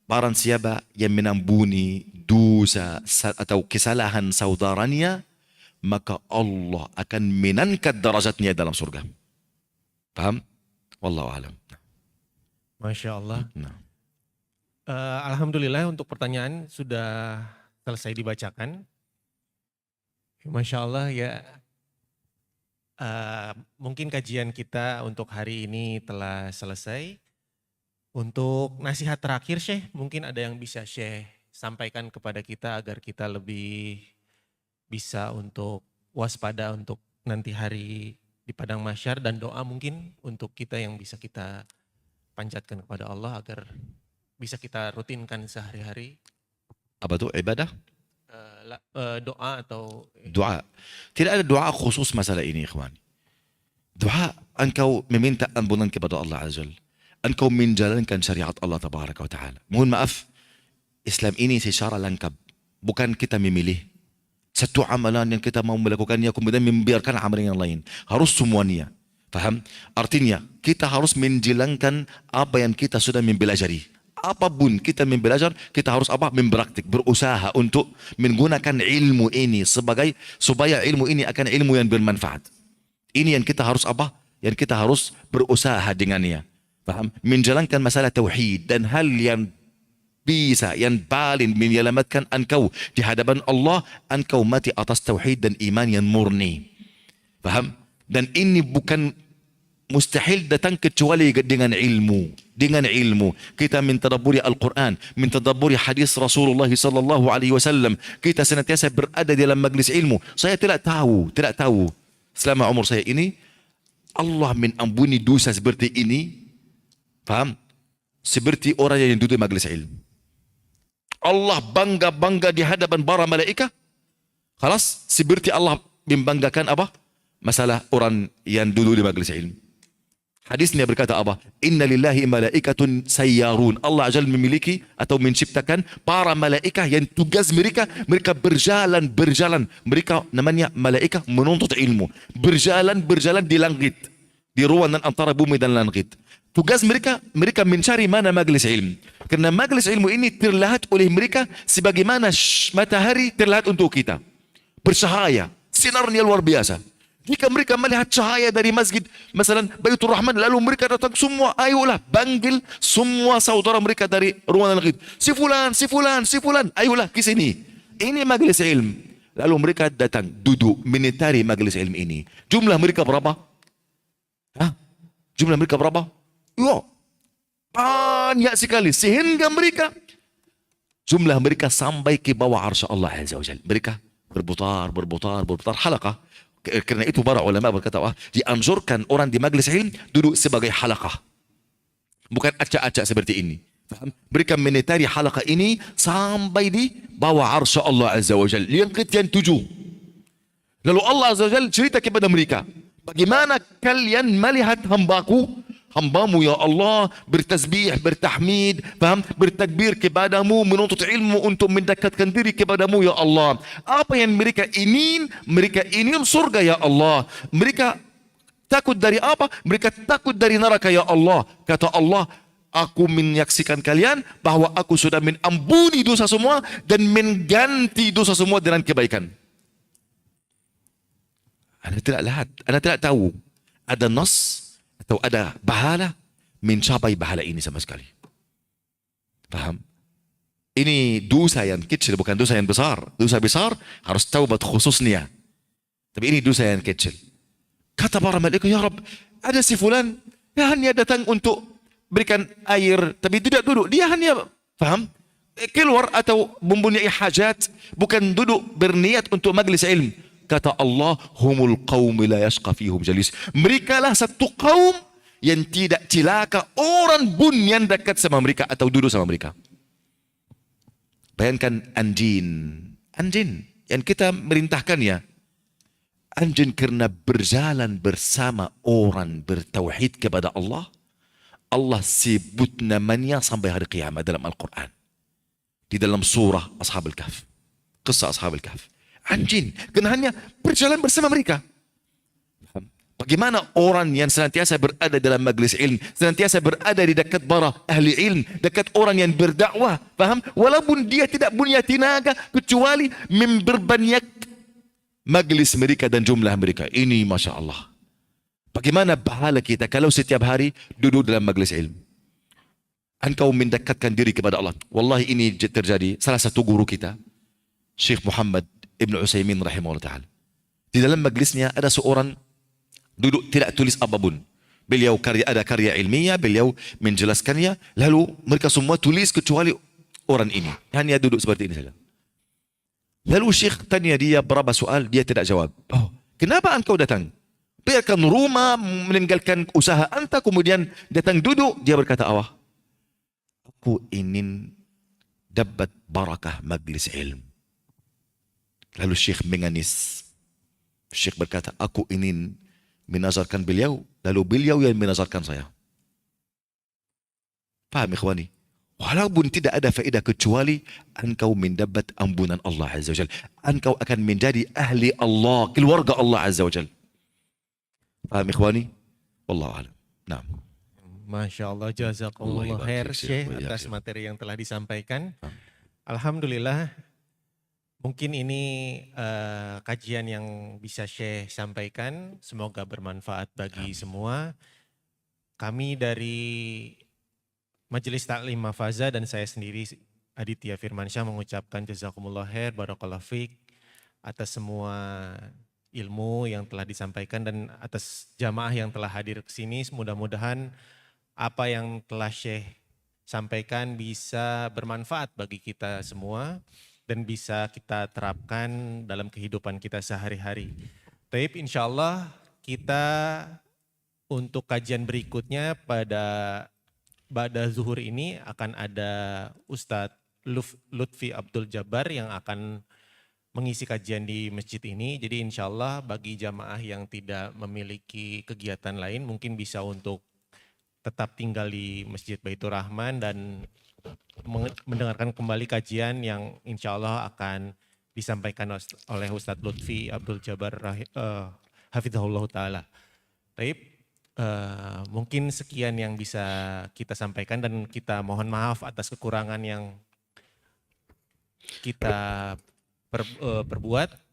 barang siapa yang menampuni dosa atau kesalahan saudaranya, maka Allah akan menangkat derajatnya dalam surga. Faham? Wallahu alam. Masya Allah. Nah. Alhamdulillah untuk pertanyaan sudah selesai dibacakan. Masya Allah ya. Mungkin kajian kita untuk hari ini telah selesai. Untuk nasihat terakhir Syekh, mungkin ada yang bisa Syekh sampaikan kepada kita agar kita lebih bisa untuk waspada untuk nanti hari di padang mahsyar, dan doa mungkin untuk kita yang bisa kita panjatkan kepada Allah agar bisa kita rutinkan sehari-hari. Apa itu ibadah? Doa atau Doa. Tidak ada doa khusus masalah ini, ikhwan. Doa engkau meminta ampunan kepada Allah Azza wa Jalla. Engkau menjalankan syariat Allah Tabaraka wa Ta'ala. Mohon maaf, Islam ini secara lengkap. Bukan kita memilih satu amalan yang kita mau melakukannya kemudian membiarkan amalan yang lain. Harus semuanya. Faham? Artinya kita harus menjalankan apa yang kita sudah mempelajari. Apapun kita mempelajari, kita harus apa? Mempraktik, berusaha untuk menggunakan ilmu ini supaya ilmu ini akan ilmu yang bermanfaat. Ini yang kita harus apa? Yang kita harus berusaha dengannya. Faham? Menjalankan masalah tauhid dan hal yang bisa, yang paling menyelamatkan engkau di hadapan Allah, engkau mati atas tauhid dan iman yang murni. Faham? Dan ini bukan mustahil datang kecuali dengan ilmu. Dengan ilmu kita mentadabburi Al-Quran, mentadabburi hadis Rasulullah sallallahu alaihi wasallam. Kita senantiasa berada dalam majlis ilmu. Saya tidak tahu selama umur saya ini Allah menampuni dosa seperti ini. Faham? Seperti orang yang duduk di majlis ilmu. Allah bangga-bangga di hadapan para malaikat. Khalas, seperti Allah membanggakan apa? Masalah orang yang duduk di majlis ilmu. Hadisnya berkata apa? Inna lillahi malaikatun sayyarun. Allah Ajal memiliki atau menciptakan para malaikat yang tugas mereka berjalan. Mereka namanya malaikat menuntut ilmu. Berjalan di langit. Di ruangan antara bumi dan langit. Tugas mereka mencari mana majlis ilmu. Karena majlis ilmu ini terlihat oleh mereka sebagaimana matahari terlihat untuk kita. Bercahaya, sinarnya luar biasa. Jika mereka melihat cahaya dari masjid, masalah Baitur Rahman, lalu mereka datang semua, ayolah, panggil semua saudara mereka dari ruangan langit. Si fulan, ayolah ke sini. Ini majlis ilmu. Lalu mereka datang, duduk, menitari majlis ilmu ini. Jumlah mereka berapa? Jumlah mereka berapa? Ya, banyak sekali. Sehingga jumlah mereka sampai ke bawah arsy Allah Azza wa Jalla. Mereka berputar halaqah. Karena itu para ulama berkata, dianjurkan orang di majlis ilmu duduk sebagai halaqah. Bukan acak-acak seperti ini. Faham? Mereka menitari halaqah ini sampai di bawah arsy Allah Azza wa Jalla. Yang ke-7. Lalu Allah Azza wa Jalla cerita kepada mereka, bagaimana kalian melihat hambamu ya Allah bertasbih, bertahmid, faham? Bertakbir kepadamu, menuntut ilmu untuk mendekatkan diri kepadamu ya Allah. Apa yang mereka ingin? Mereka ingin surga ya Allah. Mereka takut dari apa? Mereka takut dari neraka ya Allah. Kata Allah, aku menyaksikan kalian bahwa aku sudah mengampuni dosa semua dan mengganti dosa semua dengan kebaikan. Anda tidak lihat, Anda tidak tahu ada nas atau ada bahala mencapai pahala ini sama sekali. Paham? Ini dosa yang kecil, bukan dosa yang besar. Dosa besar harus taubat khususnya. Tapi ini dosa yang kecil. Kata para malaikat, ya Rabb, ada si fulan, dia hanya datang untuk berikan air, tapi tidak duduk. Dia hanya, paham? Keluar atau mempunyai hajat, bukan duduk berniat untuk majlis ilmu. Kata Allah, humul qaumi la yashqa fihum jalis. Mereka lah satu kaum yang tidak celaka orang pun yang dekat sama mereka atau duduk sama mereka. Bayangkan anjing yang kita merintahkannya. Anjing karena berjalan bersama orang bertauhid kepada Allah, Allah sebut namanya sampai hari kiamat dalam Al-Quran. Di dalam surah Ashabul Kahf. Kisah Ashabul Kahf. Anjing, karena hanya berjalan bersama mereka. Bagaimana orang yang senantiasa berada dalam majlis ilmu, senantiasa berada di dekat para ahli ilmu, dekat orang yang berdakwah, paham? Walaupun dia tidak punya tenaga kecuali memperbanyak majlis mereka dan jumlah mereka. Ini Masya Allah. Bagaimana pahala kita kalau setiap hari duduk dalam majlis ilmu? Engkau mendekatkan diri kepada Allah. Wallahi ini terjadi. Salah satu guru kita, Syekh Muhammad Ibn Utsaimin rahimahullah ta'ala. Di dalam majlisnya ada seorang duduk tidak tulis apapun. Beliau ada karya ilmiah, beliau menjelaskannya, lalu mereka semua tulis kecuali orang ini. Hanya duduk seperti ini saja. Lalu Syekh tanya dia berapa soal, dia tidak jawab. Oh, kenapa engkau datang? Biarkan rumah, meninggalkan usaha anda, kemudian datang duduk. Dia berkata, awah, aku ingin dapat barakah majlis ilmu. Lalu Syekh menangis. Syekh berkata, aku ingin menazarkan beliau, lalu beliau yang menazarkan saya. Faham ikhwani? Walaupun tidak ada faedah kecuali engkau mendapat ampunan Allah Azza wa Jal. Engkau akan menjadi ahli Allah, keluarga Allah Azza wa Jal. Faham ikhwani? Wallahu a'lam. Naam. Masya Allah, jazakallah khair Syekh atas materi yang telah disampaikan. Alhamdulillah, mungkin ini kajian yang bisa Syekh sampaikan. Semoga bermanfaat bagi semua. Kami dari Majelis Taklim Mafaza dan saya sendiri Aditya Firmansyah mengucapkan jazakumullah khair, barakallahu fiik atas semua ilmu yang telah disampaikan dan atas jamaah yang telah hadir ke sini. Mudah-mudahan apa yang telah Syekh sampaikan bisa bermanfaat bagi kita semua dan bisa kita terapkan dalam kehidupan kita sehari-hari. Taib, insya Allah kita untuk kajian berikutnya pada zuhur ini akan ada Ustadz Lutfi Abdul Jabbar yang akan mengisi kajian di masjid ini. Jadi insya Allah bagi jamaah yang tidak memiliki kegiatan lain mungkin bisa untuk tetap tinggal di Masjid Baitur Rahman dan mendengarkan kembali kajian yang insya Allah akan disampaikan oleh Ustadz Lutfi Abdul Jabbar hafizahullah ta'ala. Taib, mungkin sekian yang bisa kita sampaikan dan kita mohon maaf atas kekurangan yang kita perbuat.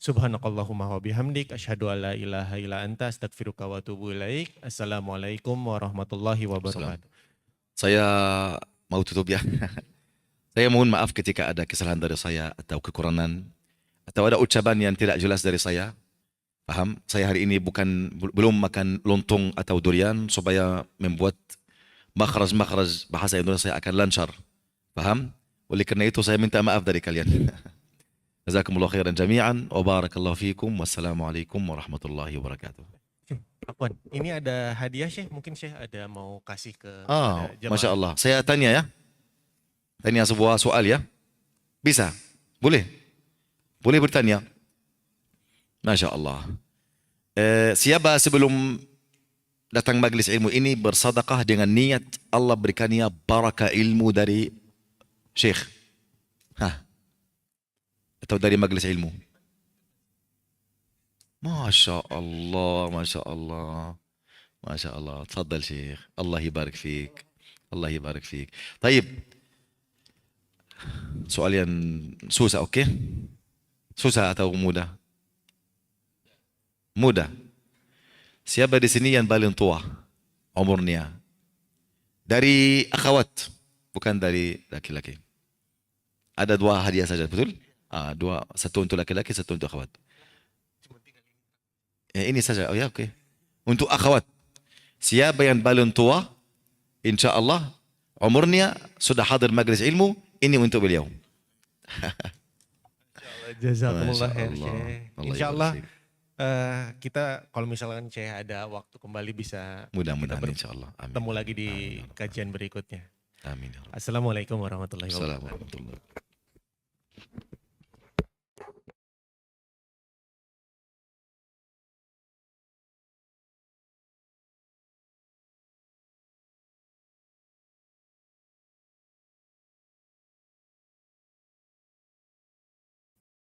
Subhanakallahumma wa bihamdik asyhadu alla ilaha illa anta astaghfiruka wa atubu ilaik. Assalamualaikum warahmatullahi wabarakatuh. Saya mau tutup ya. Saya mohon maaf ketika ada kesalahan dari saya atau kekurangan atau ada ucapan yang tidak jelas dari saya. Paham? Saya hari ini belum makan lontong atau durian supaya membuat makhraj bahasa Indonesia saya akan lancar. Paham? Oleh karena itu saya minta maaf dari kalian. Jazakumullah khairan jami'an wa barakallahu fikum. Wassalamualaikum warahmatullahi wabarakatuh. Afwan, ini ada hadiah Syekh, mungkin Syekh ada mau kasih ke jamaah. Masya Allah. Saya tanya ya. Tanya sebuah soal ya. Bisa? Boleh? Boleh bertanya? Masya Allah. Siapa sebelum datang majlis ilmu ini bersedekah dengan niat Allah berikannya barakah ilmu dari Syekh? Atau dari majlis ilmu? Masya Allah, Masya Allah. Masya Allah. Tafadhal Syekh. Allah yibarik fiik. Allah yibarik fiik. Taib. Soal yang susah, oke? Susah atau mudah? Mudah. Siapa di sini yang paling tua umurnya? Dari akhwat, bukan dari laki-laki. Ada 2 hadiah saja, betul? Dua, satu untuk laki-laki, satu untuk akhwat. Ini saja, oh ya oke. Untuk akhwat, siapa yang paling tua, insya Allah umurnya sudah hadir majlis ilmu, ini untuk beliau. Jazakumullah Masya khair, Allah. Syekh. Allah Insya Allah ibarik. kita kalau misalkan Syekh ada waktu kembali bisa Mudah-mudahan kita insya Allah. Amin. bertemu lagi di kajian berikutnya. Amin. Ya Rabb. Assalamualaikum warahmatullahi wabarakatuh. Assalamualaikum warahmatullahi wabarakatuh.